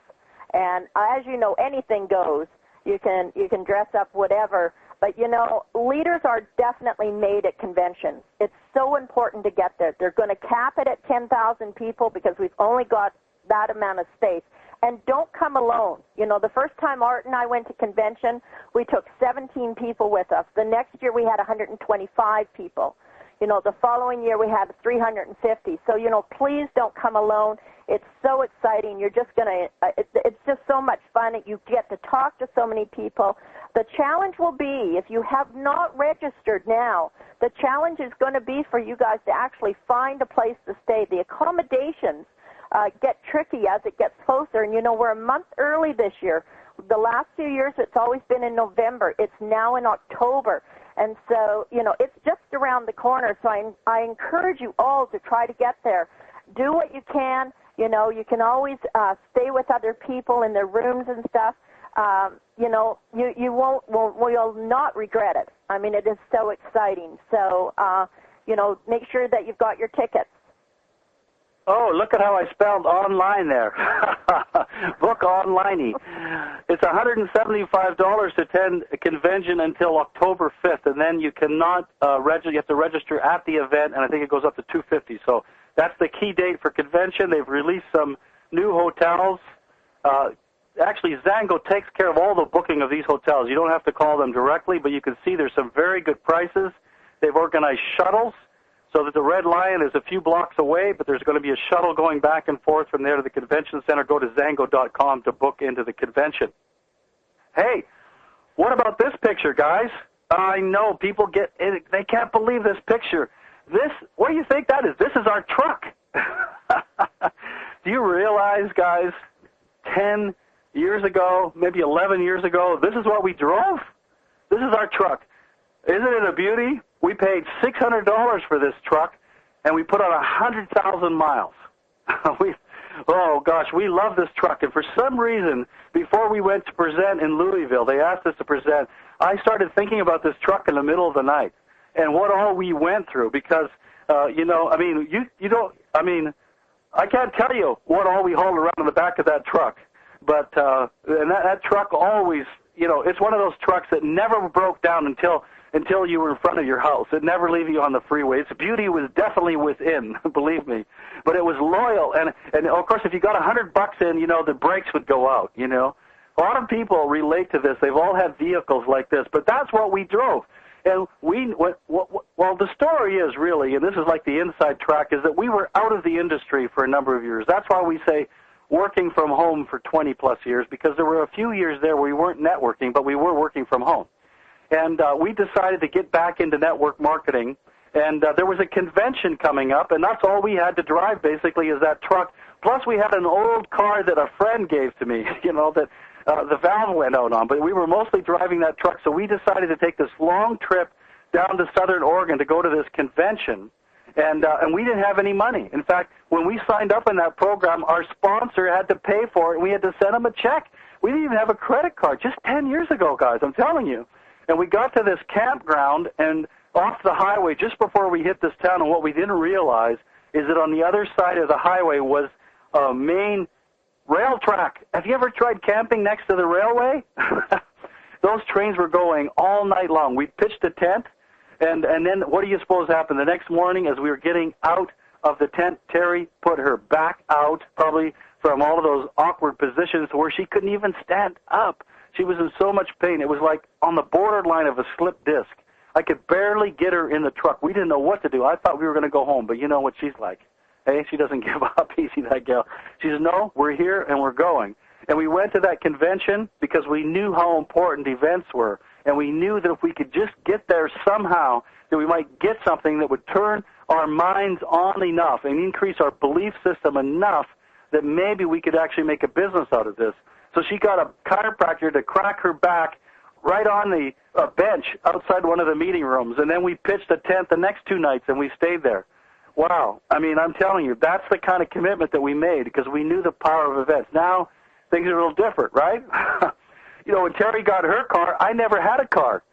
And as you know, anything goes. You can dress up whatever. But, you know, leaders are definitely made at conventions. It's so important to get there. They're going to cap it at 10,000 people because we've only got that amount of space. And don't come alone. You know, the first time Art and I went to convention, we took 17 people with us. The next year we had 125 people. You know, the following year we had 350. So, you know, please don't come alone. It's so exciting. You're just going to, it's just so much fun. You get to talk to so many people. The challenge will be, if you have not registered now, the challenge is going to be for you guys to actually find a place to stay. The accommodations get tricky as it gets closer. And, you know, we're a month early this year. The last few years it's always been in November. It's now in October. And so, you know, it's just around the corner. So I encourage you all to try to get there. Do what you can. You know, you can always stay with other people in their rooms and stuff. You know, you'll not regret it. I mean, it is so exciting. So, you know, make sure that you've got your tickets. Oh, look at how I spelled online there. Book online-y. It's $175 to attend a convention until October 5th, and then you cannot register. You have to register at the event, and I think it goes up to $250. So that's the key date for convention. They've released some new hotels. Actually, Zango takes care of all the booking of these hotels. You don't have to call them directly, but you can see there's some very good prices. They've organized shuttles so that the Red Lion is a few blocks away, but there's going to be a shuttle going back and forth from there to the convention center. Go to Zango.com to book into the convention. Hey, what about this picture, guys? I know people they can't believe this picture. What do you think that is? This is our truck. Do you realize, guys, 10 years ago, maybe 11 years ago, this is what we drove? This is our truck. Isn't it a beauty? We paid $600 for this truck, and we put on 100,000 miles. Oh, gosh, we love this truck. And for some reason, before we went to present in Louisville, they asked us to present, I started thinking about this truck in the middle of the night and what all we went through because, you know, I mean, you don't, I mean, I can't tell you what all we hauled around in the back of that truck. But and that truck always, you know, it's one of those trucks that never broke down until you were in front of your house. It never leave you on the freeway. Its beauty was definitely within, believe me. But it was loyal, and of course, if you got $100 in, you know, the brakes would go out. You know, a lot of people relate to this. They've all had vehicles like this, but that's what we drove. And well, the story is really, and this is like the inside track, is that we were out of the industry for a number of years. That's why we say working from home for 20-plus years, because there were a few years there where we weren't networking, but we were working from home. And we decided to get back into network marketing, and there was a convention coming up, and that's all we had to drive, basically, is that truck. Plus, we had an old car that a friend gave to me, you know, that the valve went out on, but we were mostly driving that truck, so we decided to take this long trip down to Southern Oregon to go to this convention, and we didn't have any money. In fact, when we signed up in that program, our sponsor had to pay for it, and we had to send them a check. We didn't even have a credit card just 10 years ago, guys, I'm telling you. And we got to this campground, and off the highway, just before we hit this town, and what we didn't realize is that on the other side of the highway was a main rail track. Have you ever tried camping next to the railway? Those trains were going all night long. We pitched a tent, and then what do you suppose happened? The next morning, as we were getting out of the tent, Terry put her back out, probably from all of those awkward positions where she couldn't even stand up. She was in so much pain. It was like on the borderline of a slip disc. I could barely get her in the truck. We didn't know what to do. I thought we were going to go home, but you know what she's like. Hey, she doesn't give up easy, that gal. She says, no, we're here and we're going. And we went to that convention because we knew how important events were. And we knew that if we could just get there somehow, that we might get something that would turn our minds on enough and increase our belief system enough that maybe we could actually make a business out of this. So she got a chiropractor to crack her back right on the bench outside one of the meeting rooms. And then we pitched a tent the next 2 nights, and we stayed there. Wow. I mean, I'm telling you, that's the kind of commitment that we made because we knew the power of events. Now, things are a little different, right? You know, when Terry got her car, I never had a car.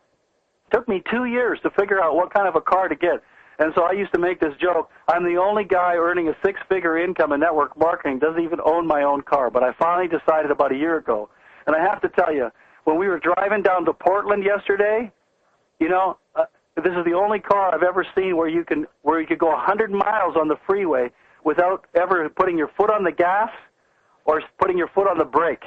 It took me 2 years to figure out what kind of a car to get. And so I used to make this joke, I'm the only guy earning a 6-figure income in network marketing, doesn't even own my own car. But I finally decided about a year ago. And I have to tell you, when we were driving down to Portland yesterday, you know, this is the only car I've ever seen where you could go 100 miles on the freeway without ever putting your foot on the gas or putting your foot on the brake.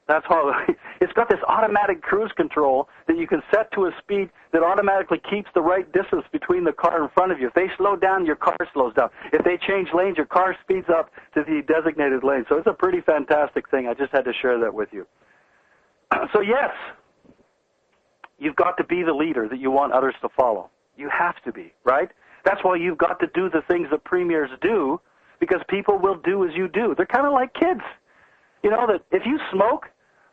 That's how it's got this automatic cruise control that you can set to a speed that automatically keeps the right distance between the car in front of you. If they slow down, your car slows down. If they change lanes, your car speeds up to the designated lane. So it's a pretty fantastic thing. I just had to share that with you. So yes, you've got to be the leader that you want others to follow. You have to be, right? That's why you've got to do the things that premiers do, because people will do as you do. They're kind of like kids. You know, that if you smoke,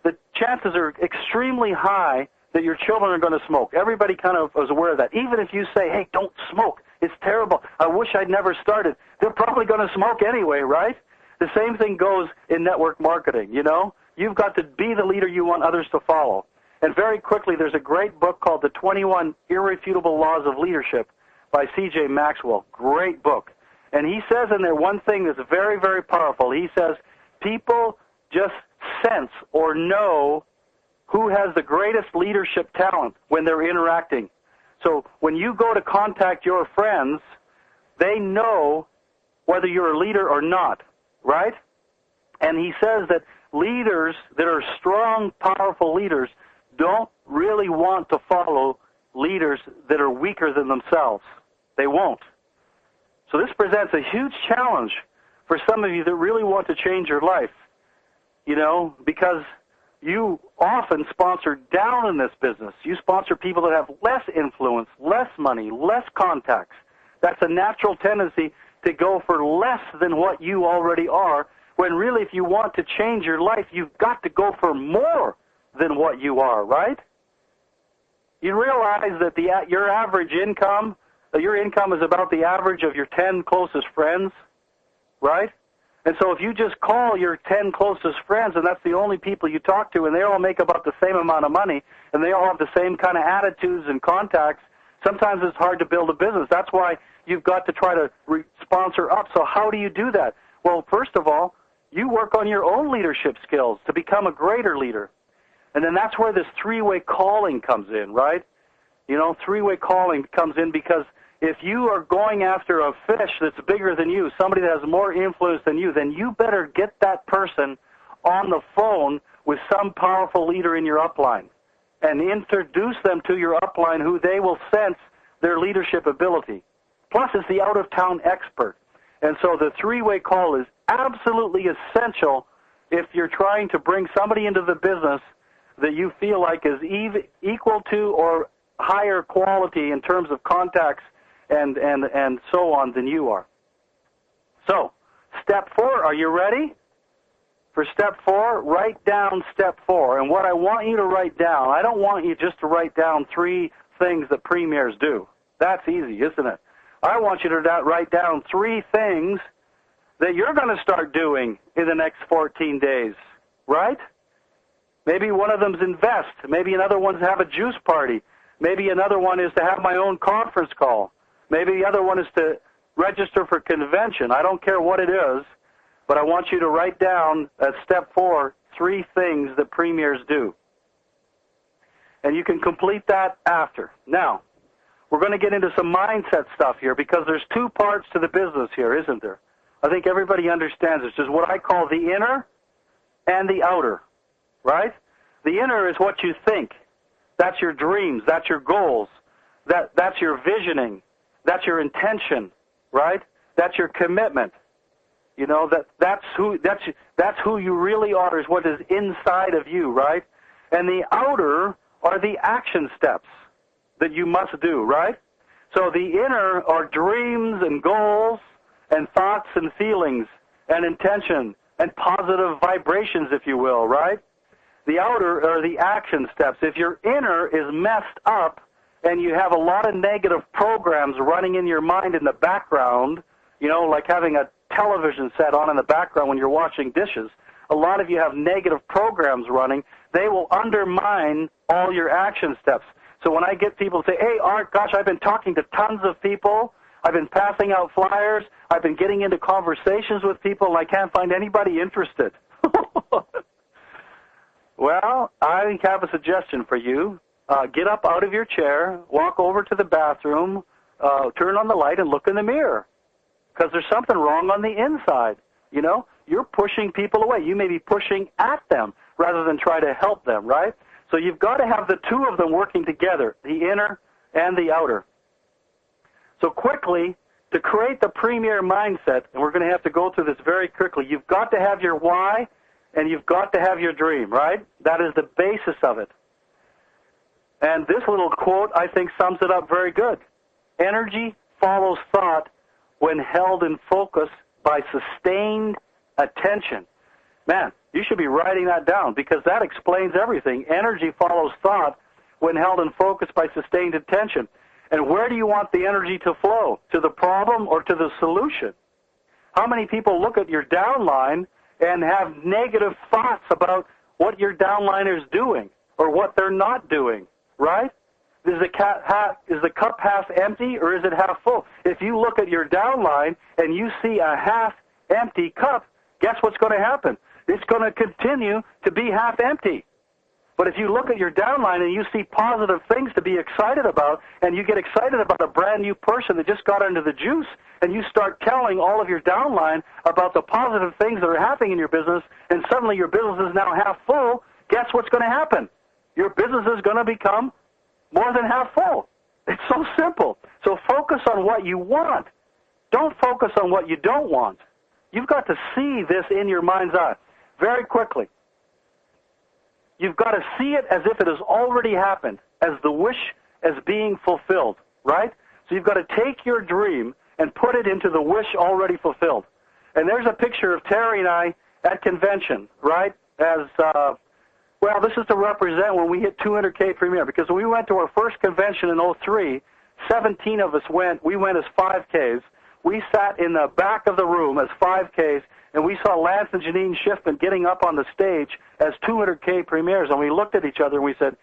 the chances are extremely high that your children are going to smoke. Everybody kind of is aware of that. Even if you say, hey, don't smoke, it's terrible, I wish I'd never started, they're probably going to smoke anyway, right? The same thing goes in network marketing, you know? You've got to be the leader you want others to follow. And very quickly, there's a great book called The 21 Irrefutable Laws of Leadership by C.J. Maxwell. Great book. And he says in there one thing that's very, very powerful. He says, people just sense or know who has the greatest leadership talent when they're interacting. So when you go to contact your friends, they know whether you're a leader or not, right? And he says that leaders that are strong, powerful leaders don't really want to follow leaders that are weaker than themselves. They won't. So this presents a huge challenge for some of you that really want to change your life, you know, because you often sponsor down in this business. You sponsor people that have less influence, less money, less contacts. That's a natural tendency to go for less than what you already are, when really if you want to change your life, you've got to go for more than what you are, right? You realize that your average income, your income is about the average of your 10 closest friends, right? And so if you just call your 10 closest friends and that's the only people you talk to and they all make about the same amount of money and they all have the same kind of attitudes and contacts, sometimes it's hard to build a business. That's why you've got to try to sponsor up. So how do you do that? Well, first of all, you work on your own leadership skills to become a greater leader. And then that's where this three-way calling comes in, right? You know, three-way calling comes in because if you are going after a fish that's bigger than you, somebody that has more influence than you, then you better get that person on the phone with some powerful leader in your upline and introduce them to your upline who they will sense their leadership ability. Plus, it's the out-of-town expert. And so the three-way call is absolutely essential if you're trying to bring somebody into the business that you feel like is equal to or higher quality in terms of contacts and so on than you are. So, step 4, are you ready? For step 4, write down step 4. And what I want you to write down, I don't want you just to write down 3 things that premiers do. That's easy, isn't it? I want you to write down 3 things that you're going to start doing in the next 14 days, right? Maybe one of them's invest. Maybe another one's have a juice party. Maybe another one is to have my own conference call. Maybe the other one is to register for convention. I don't care what it is, but I want you to write down at step 4 3 things that premiers do. And you can complete that after. Now, we're going to get into some mindset stuff here because there's 2 parts to the business here, isn't there? I think everybody understands this. There's what I call the inner and the outer, right? The inner is what you think. That's your dreams. That's your goals. That's your visioning. That's your intention, right? That's your commitment. You know, that's who you really are, is what is inside of you, right? And the outer are the action steps that you must do, right? So the inner are dreams and goals and thoughts and feelings and intention and positive vibrations, if you will, right? The outer are the action steps. If your inner is messed up and you have a lot of negative programs running in your mind in the background, you know, like having a television set on in the background when you're washing dishes, a lot of you have negative programs running, they will undermine all your action steps. So when I get people say, hey, Art, gosh, I've been talking to tons of people, I've been passing out flyers, I've been getting into conversations with people, and I can't find anybody interested. Well, I have a suggestion for you. Get up out of your chair, walk over to the bathroom, turn on the light, and look in the mirror. Because there's something wrong on the inside. You know, you're pushing people away. You may be pushing at them rather than try to help them, right? So you've got to have the two of them working together, the inner and the outer. So quickly, to create the premier mindset, and we're going to have to go through this very quickly, you've got to have your why and you've got to have your dream, right? That is the basis of it. And this little quote, I think, sums it up very good. Energy follows thought when held in focus by sustained attention. Man, you should be writing that down because that explains everything. Energy follows thought when held in focus by sustained attention. And where do you want the energy to flow? To the problem or to the solution? How many people look at your downline and have negative thoughts about what your downline is doing or what they're not doing, right? Is the cup half empty or is it half full? If you look at your downline and you see a half empty cup, guess what's going to happen? It's going to continue to be half empty. But if you look at your downline and you see positive things to be excited about, and you get excited about a brand new person that just got into the juice, and you start telling all of your downline about the positive things that are happening in your business, and suddenly your business is now half full, guess what's going to happen? Your business is going to become more than half full. It's so simple. So focus on what you want. Don't focus on what you don't want. You've got to see this in your mind's eye very quickly. You've got to see it as if it has already happened, as the wish as being fulfilled, right? So you've got to take your dream and put it into the wish already fulfilled. And there's a picture of Terry and I at convention, right? As, well, this is to represent when we hit 200K Premier, because when we went to our first convention in 03, 17 of us went. We went as 5Ks. We sat in the back of the room as 5Ks, and we saw Lance and Janine Schiffman getting up on the stage as 200K premiers, and we looked at each other and we said,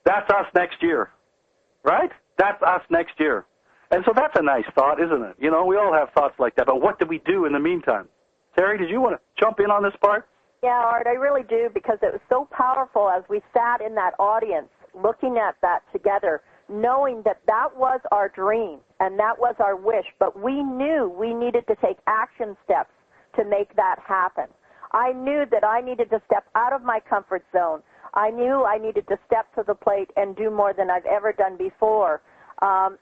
that's us next year, right? That's us next year. And so that's a nice thought, isn't it? You know, we all have thoughts like that, but what did we do in the meantime? Terry, did you want to jump in on this part? Yeah, Art, I really do, because it was so powerful as we sat in that audience looking at that together, knowing that that was our dream and that was our wish, but we knew we needed to take action steps to make that happen. I knew that I needed to step out of my comfort zone. I knew I needed to step to the plate and do more than I've ever done before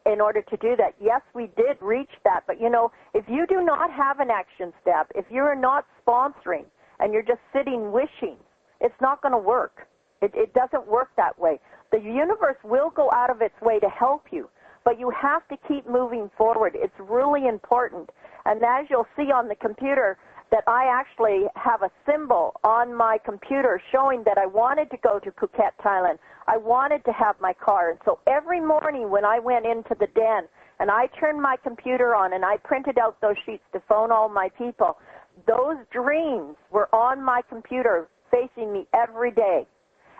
in order to do that. Yes, we did reach that, but, you know, if you do not have an action step, if you're not sponsoring and you're just sitting wishing, it's not going to work. It doesn't work that way. The universe will go out of its way to help you, but you have to keep moving forward. It's really important. And as you'll see on the computer, that I actually have a symbol on my computer showing that I wanted to go to Phuket, Thailand. I wanted to have my car. And so every morning when I went into the den and I turned my computer on and I printed out those sheets to phone all my people, those dreams were on my computer facing me every day.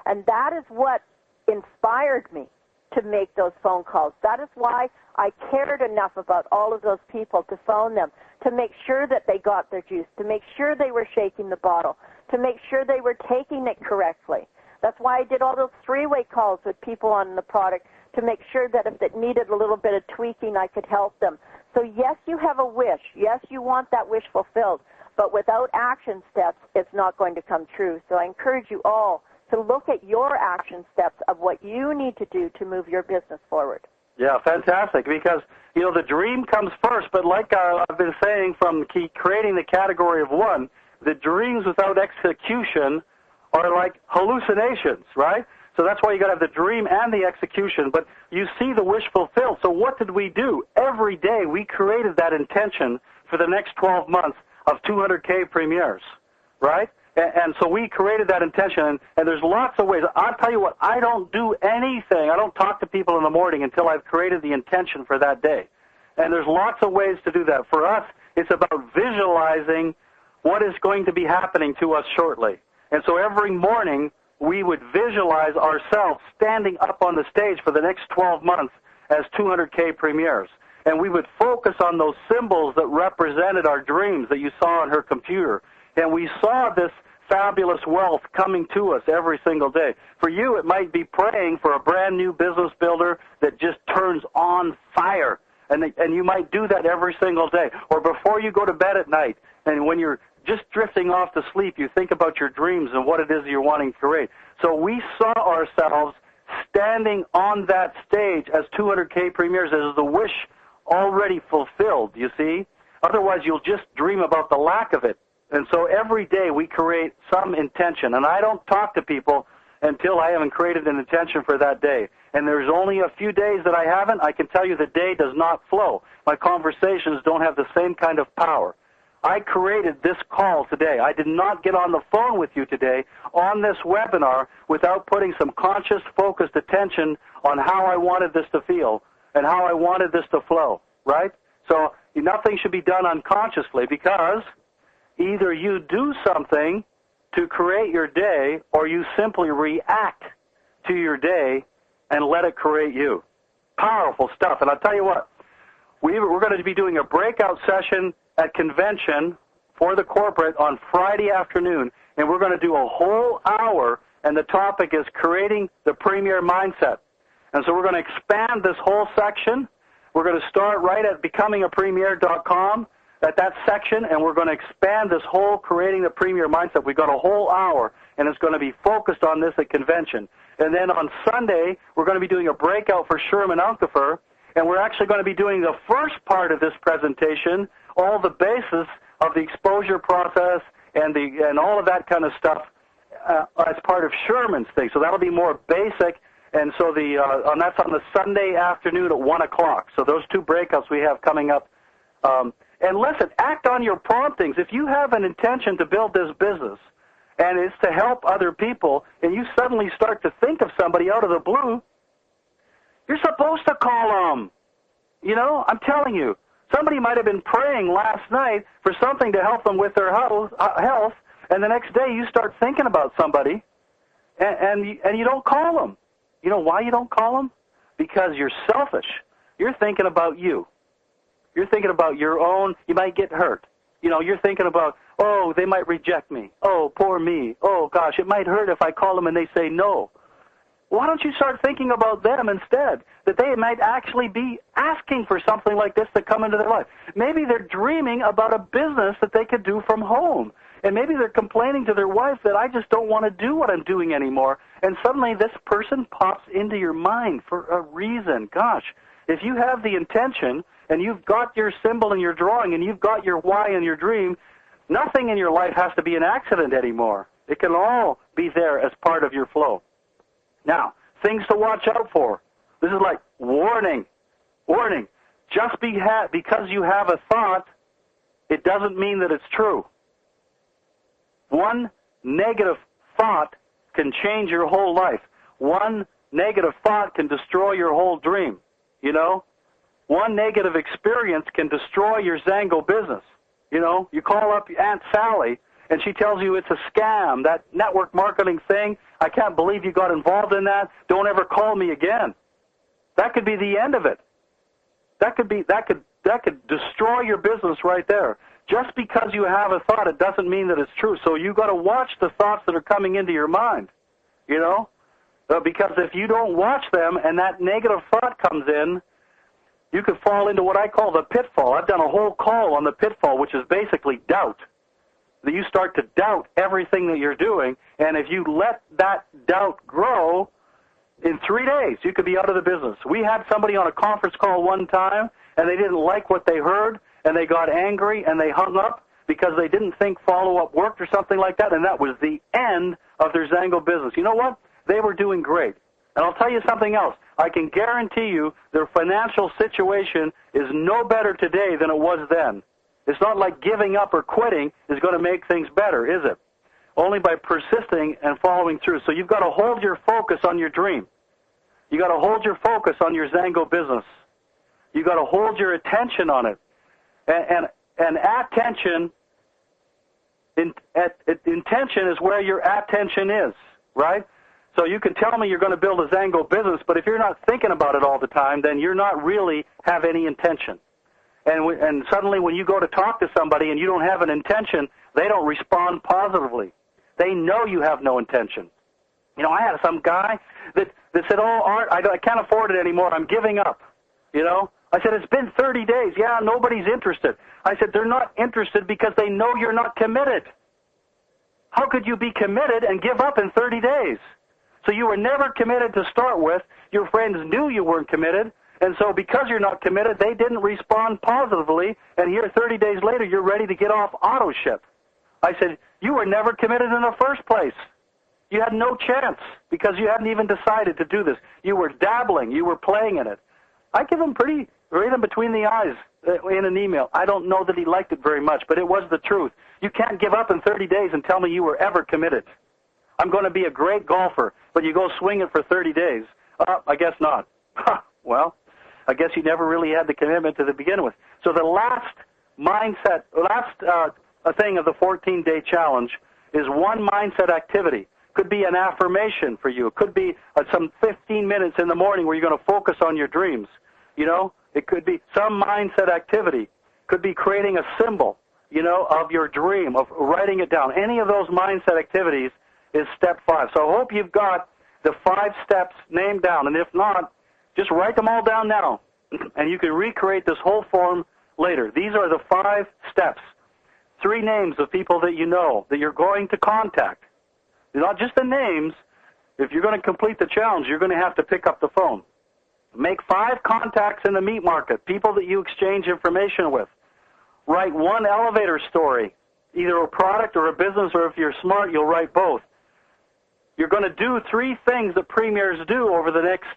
And that is what inspired me to make those phone calls. That is why I cared enough about all of those people to phone them, to make sure that they got their juice, to make sure they were shaking the bottle, to make sure they were taking it correctly. That's why I did all those three-way calls with people on the product to make sure that if it needed a little bit of tweaking, I could help them. So yes, you have a wish. Yes, you want that wish fulfilled. But without action steps, it's not going to come true. So I encourage you all to look at your action steps of what you need to do to move your business forward. Yeah, fantastic, because, you know, the dream comes first, but like I've been saying from creating the category of one, the dreams without execution are like hallucinations, right? So that's why you got to have the dream and the execution. But you see the wish fulfilled. So what did we do? Every day we created that intention for the next 12 months of 200K premieres, right? And so we created that intention, and there's lots of ways. I'll tell you what, I don't do anything. I don't talk to people in the morning until I've created the intention for that day. And there's lots of ways to do that. For us, it's about visualizing what is going to be happening to us shortly. And so every morning, we would visualize ourselves standing up on the stage for the next 12 months as 200K premieres. And we would focus on those symbols that represented our dreams that you saw on her computer. And we saw this fabulous wealth coming to us every single day. For you, it might be praying for a brand new business builder that just turns on fire. And you might do that every single day. Or before you go to bed at night, and when you're just drifting off to sleep, you think about your dreams and what it is you're wanting to create. So we saw ourselves standing on that stage as 200K premieres as the wish already fulfilled, you see? Otherwise, you'll just dream about the lack of it. And so every day we create some intention. And I don't talk to people until I haven't created an intention for that day. And there's only a few days that I haven't. I can tell you the day does not flow. My conversations don't have the same kind of power. I created this call today. I did not get on the phone with you today on this webinar without putting some conscious, focused attention on how I wanted this to feel and how I wanted this to flow, right? So nothing should be done unconsciously, because either you do something to create your day or you simply react to your day and let it create you. Powerful stuff. And I'll tell you what, we're going to be doing a breakout session at convention for the corporate on Friday afternoon, and we're going to do a whole hour, and the topic is creating the premier mindset. And so we're going to expand this whole section. We're going to start right at becomingapremier.com at that section, and we're going to expand this whole creating the premier mindset. We've got a whole hour, and it's going to be focused on this at convention. And then on Sunday, we're going to be doing a breakout for Sherman Alkifer, and we're actually going to be doing the first part of this presentation, all the basis of the exposure process and all of that kind of stuff as part of Sherman's thing. So that'll be more basic. And so and that's on the Sunday afternoon at 1 o'clock. So those two breakouts we have coming up. And listen, act on your promptings. If you have an intention to build this business and it's to help other people, and you suddenly start to think of somebody out of the blue, you're supposed to call them. You know, I'm telling you. Somebody might have been praying last night for something to help them with their health, and the next day you start thinking about somebody, and you don't call them. You know why you don't call them? Because you're selfish. You're thinking about you. You're thinking about your own, you might get hurt. You know, you're thinking about, oh, they might reject me. Oh, poor me. Oh, gosh, it might hurt if I call them and they say no. Why don't you start thinking about them instead, that they might actually be asking for something like this to come into their life? Maybe they're dreaming about a business that they could do from home. And maybe they're complaining to their wife that I just don't want to do what I'm doing anymore. And suddenly this person pops into your mind for a reason. Gosh, if you have the intention and you've got your symbol in your drawing and you've got your why in your dream, nothing in your life has to be an accident anymore. It can all be there as part of your flow. Now, things to watch out for. This is like warning. Warning. Just because you have a thought, it doesn't mean that it's true. One negative thought can change your whole life. One negative thought can destroy your whole dream, you know? One negative experience can destroy your Zango business. You know, you call up Aunt Sally, and she tells you it's a scam, that network marketing thing. I can't believe you got involved in that. Don't ever call me again. That could be the end of it. That could destroy your business right there. Just because you have a thought, it doesn't mean that it's true. So you got to watch the thoughts that are coming into your mind, you know? Because if you don't watch them and that negative thought comes in, you could fall into what I call the pitfall. I've done a whole call on the pitfall, which is basically doubt. That you start to doubt everything that you're doing, and if you let that doubt grow, in 3 days, you could be out of the business. We had somebody on a conference call one time, and they didn't like what they heard, and they got angry, and they hung up because they didn't think follow-up worked or something like that, and that was the end of their Zango business. You know what? they were doing great. And I'll tell you something else. I can guarantee you their financial situation is no better today than it was then. It's not like giving up or quitting is going to make things better, is it? Only by persisting and following through. So you've got to hold your focus on your dream. You've got to hold your focus on your Zango business. You've got to hold your attention on it. And attention, intention is where your attention is, right? So you can tell me you're going to build a Zango business, but if you're not thinking about it all the time, then you're not really have any intention. And suddenly when you go to talk to somebody and you don't have an intention, they don't respond positively. They know you have no intention. You know, I had some guy that said, "Oh, Art, I can't afford it anymore. I'm giving up." You know? I said, "It's been 30 days. Yeah, nobody's interested." I said, "They're not interested because they know you're not committed. How could you be committed and give up in 30 days? So you were never committed to start with. Your friends knew you weren't committed. And so because you're not committed, they didn't respond positively. And here 30 days later, you're ready to get off auto ship." I said, "You were never committed in the first place. You had no chance because you hadn't even decided to do this. You were dabbling. You were playing in it." I give him read him between the eyes in an email. I don't know that he liked it very much, but it was the truth. You can't give up in 30 days and tell me you were ever committed. I'm going to be a great golfer, but you go swing it for 30 days. I guess not. Well, I guess you never really had the commitment to begin with. So the last thing of the 14-day challenge is one mindset activity. Could be an affirmation for you. It could be some 15 minutes in the morning where you're going to focus on your dreams. You know, it could be some mindset activity. Could be creating a symbol, you know, of your dream, of writing it down. Any of those mindset activities is step 5. So I hope you've got the 5 steps named down. And if not, just write them all down now, and you can recreate this whole form later. These are the 5 steps. 3 names of people that you know that you're going to contact. Not just the names. If you're going to complete the challenge, you're going to have to pick up the phone. Make 5 contacts in the meat market, people that you exchange information with. Write 1 elevator story, either a product or a business, or if you're smart, you'll write both. You're going to do 3 things that premiers do over the next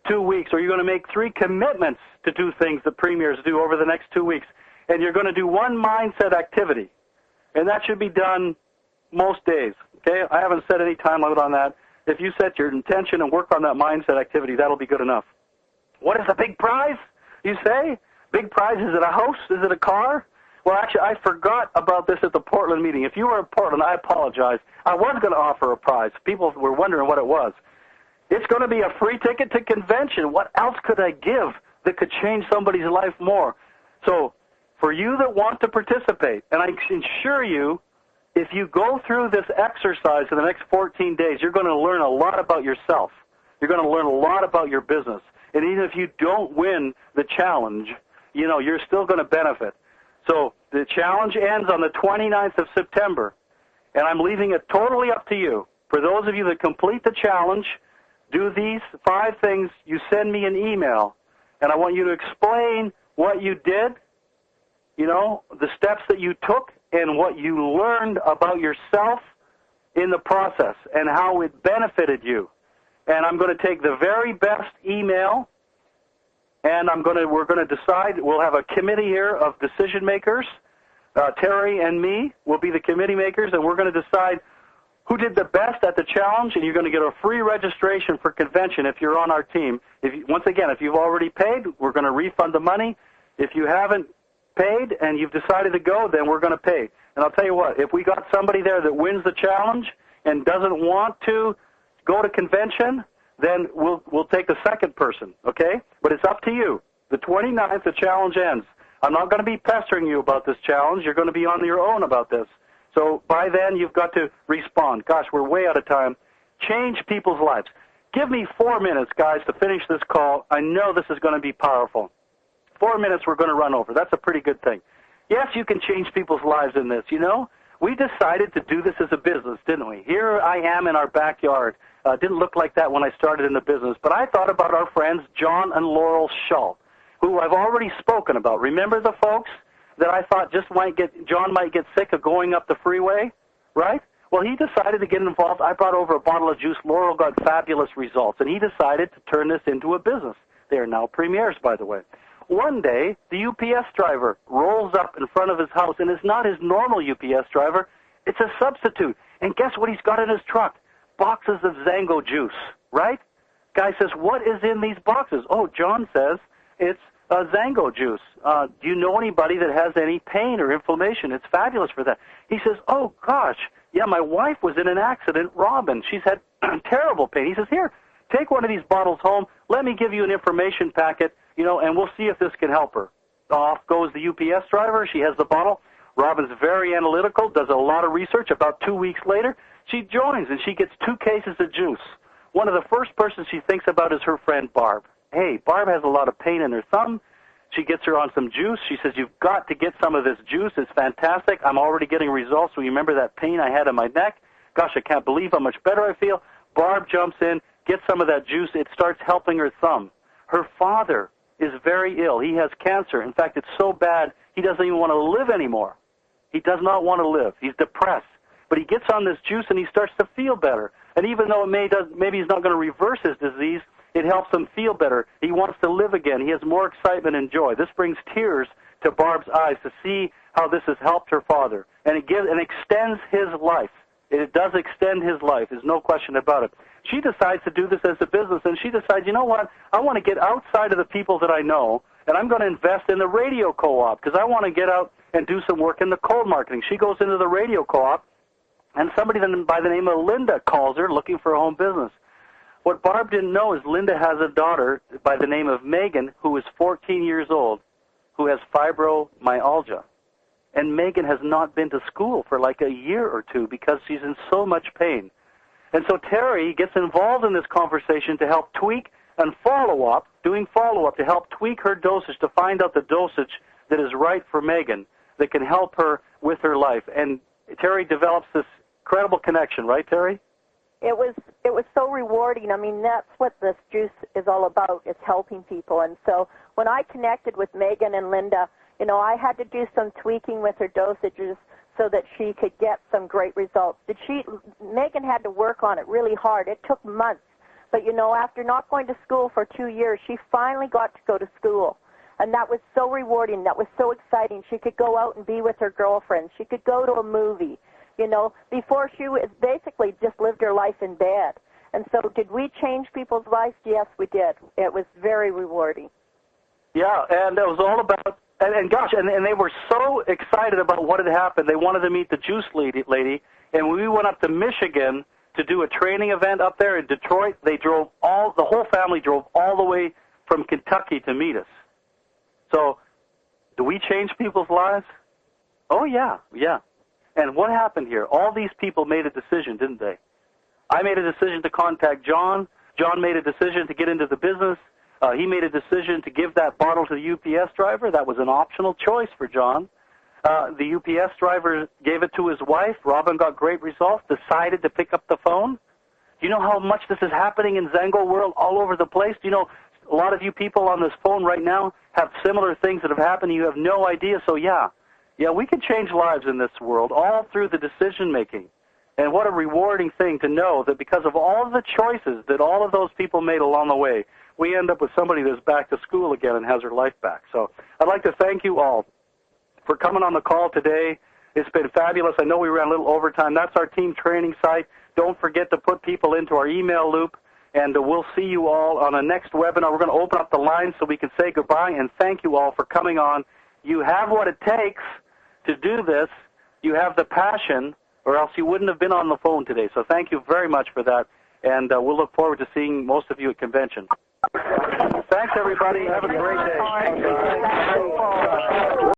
2 weeks, or you're going to make 3 commitments to do things that premiers do over the next 2 weeks. And you're going to do 1 mindset activity. And that should be done most days. Okay? I haven't set any time limit on that. If you set your intention and work on that mindset activity, that'll be good enough. What is the big prize, you say? Big prize, is it a house? Is it a car? Well, actually, I forgot about this at the Portland meeting. If you were in Portland, I apologize. I was going to offer a prize. People were wondering what it was. It's going to be a free ticket to convention. What else could I give that could change somebody's life more? So for you that want to participate, and I assure you, if you go through this exercise in the next 14 days, you're going to learn a lot about yourself. You're going to learn a lot about your business. And even if you don't win the challenge, you know, you're still going to benefit. So the challenge ends on the 29th of September, and I'm leaving it totally up to you. For those of you that complete the challenge, do these 5 things. You send me an email, and I want you to explain what you did, you know, the steps that you took, and what you learned about yourself in the process and how it benefited you. And I'm going to take the very best email, and we're going to decide. We'll have a committee here of decision makers. Terry and me will be the committee makers, and we're going to decide who did the best at the challenge, and you're going to get a free registration for convention if you're on our team. Once again, if you've already paid, we're going to refund the money. If you haven't paid and you've decided to go, then we're going to pay. And I'll tell you what, if we got somebody there that wins the challenge and doesn't want to go to convention, then we'll take the second person, okay? But it's up to you. The 29th, the challenge ends. I'm not going to be pestering you about this challenge. You're going to be on your own about this. So by then, you've got to respond. Gosh, we're way out of time. Change people's lives. Give me 4 minutes, guys, to finish this call. I know this is going to be powerful. 4 minutes we're going to run over. That's a pretty good thing. Yes, you can change people's lives in this, you know? We decided to do this as a business, didn't we? Here I am in our backyard. Didn't look like that when I started in the business, but I thought about our friends John and Laurel Shull, who I've already spoken about. Remember the folks that I thought John might get sick of going up the freeway, right? Well, he decided to get involved. I brought over a bottle of juice. Laurel got fabulous results, and he decided to turn this into a business. They are now premiers, by the way. One day, the UPS driver rolls up in front of his house, and it's not his normal UPS driver. It's a substitute. And guess what he's got in his truck? Boxes of Zango juice, right? Guy says, what is in these boxes? Oh, John says, it's Zango juice. Do you know anybody that has any pain or inflammation? It's fabulous for that. He says, oh, gosh, yeah, my wife was in an accident, Robin. She's had terrible pain. He says, here, take one of these bottles home. Let me give you an information packet, and we'll see if this can help her. Off goes the UPS driver. She has the bottle. Robin's very analytical, does a lot of research. About 2 weeks later, she joins, and she gets 2 cases of juice. One of the first persons she thinks about is her friend Barb. Hey, Barb has a lot of pain in her thumb. She gets her on some juice. She says, you've got to get some of this juice. It's fantastic. I'm already getting results. So you remember that pain I had in my neck? Gosh, I can't believe how much better I feel. Barb jumps in, gets some of that juice. It starts helping her thumb. Her father is very ill. He has cancer. In fact, it's so bad, he doesn't even want to live anymore. He does not want to live. He's depressed. But he gets on this juice and he starts to feel better. And even though maybe he's not going to reverse his disease, it helps him feel better. He wants to live again. He has more excitement and joy. This brings tears to Barb's eyes to see how this has helped her father. And it extends his life. It does extend his life. There's no question about it. She decides to do this as a business, and she decides, you know what, I want to get outside of the people that I know, and I'm going to invest in the radio co-op because I want to get out and do some work in the cold marketing. She goes into the radio co-op, and somebody by the name of Linda calls her looking for a home business. What Barb didn't know is Linda has a daughter by the name of Megan who is 14 years old who has fibromyalgia. And Megan has not been to school for like a year or two because she's in so much pain. And so Terry gets involved in this conversation to help tweak and doing follow-up to help tweak her dosage to find out the dosage that is right for Megan that can help her with her life. And Terry develops this incredible connection, right, Terry? It was so rewarding. I mean, that's what this juice is all about, is helping people. And so when I connected with Megan and Linda, I had to do some tweaking with her dosages so that she could get some great results. Megan had to work on it really hard. It took months. But, after not going to school for 2 years, she finally got to go to school. And that was so rewarding. That was so exciting. She could go out and be with her girlfriends. She could go to a movie. Before she was basically just lived her life in bed. And so did we change people's lives? Yes, we did. It was very rewarding. Yeah, and it was all about, and gosh, and they were so excited about what had happened. They wanted to meet the juice lady, and when we went up to Michigan to do a training event up there in Detroit, the whole family drove all the way from Kentucky to meet us. So, do we change people's lives? Oh, yeah. And what happened here? All these people made a decision, didn't they? I made a decision to contact John. John made a decision to get into the business. He made a decision to give that bottle to the UPS driver. That was an optional choice for John. The UPS driver gave it to his wife. Robin got great results, decided to pick up the phone. Do you know how much this is happening in Zango world all over the place? Do you know a lot of you people on this phone right now have similar things that have happened? You have no idea. So, yeah, we can change lives in this world all through the decision-making. And what a rewarding thing to know that because of all of the choices that all of those people made along the way, we end up with somebody that's back to school again and has her life back. So I'd like to thank you all for coming on the call today. It's been fabulous. I know we ran a little overtime. That's our team training site. Don't forget to put people into our email loop, and we'll see you all on the next webinar. We're going to open up the line so we can say goodbye, and thank you all for coming on. You have what it takes to do this. You have the passion, or else you wouldn't have been on the phone today. So thank you very much for that, and we'll look forward to seeing most of you at convention. Thanks, everybody. Have a great day.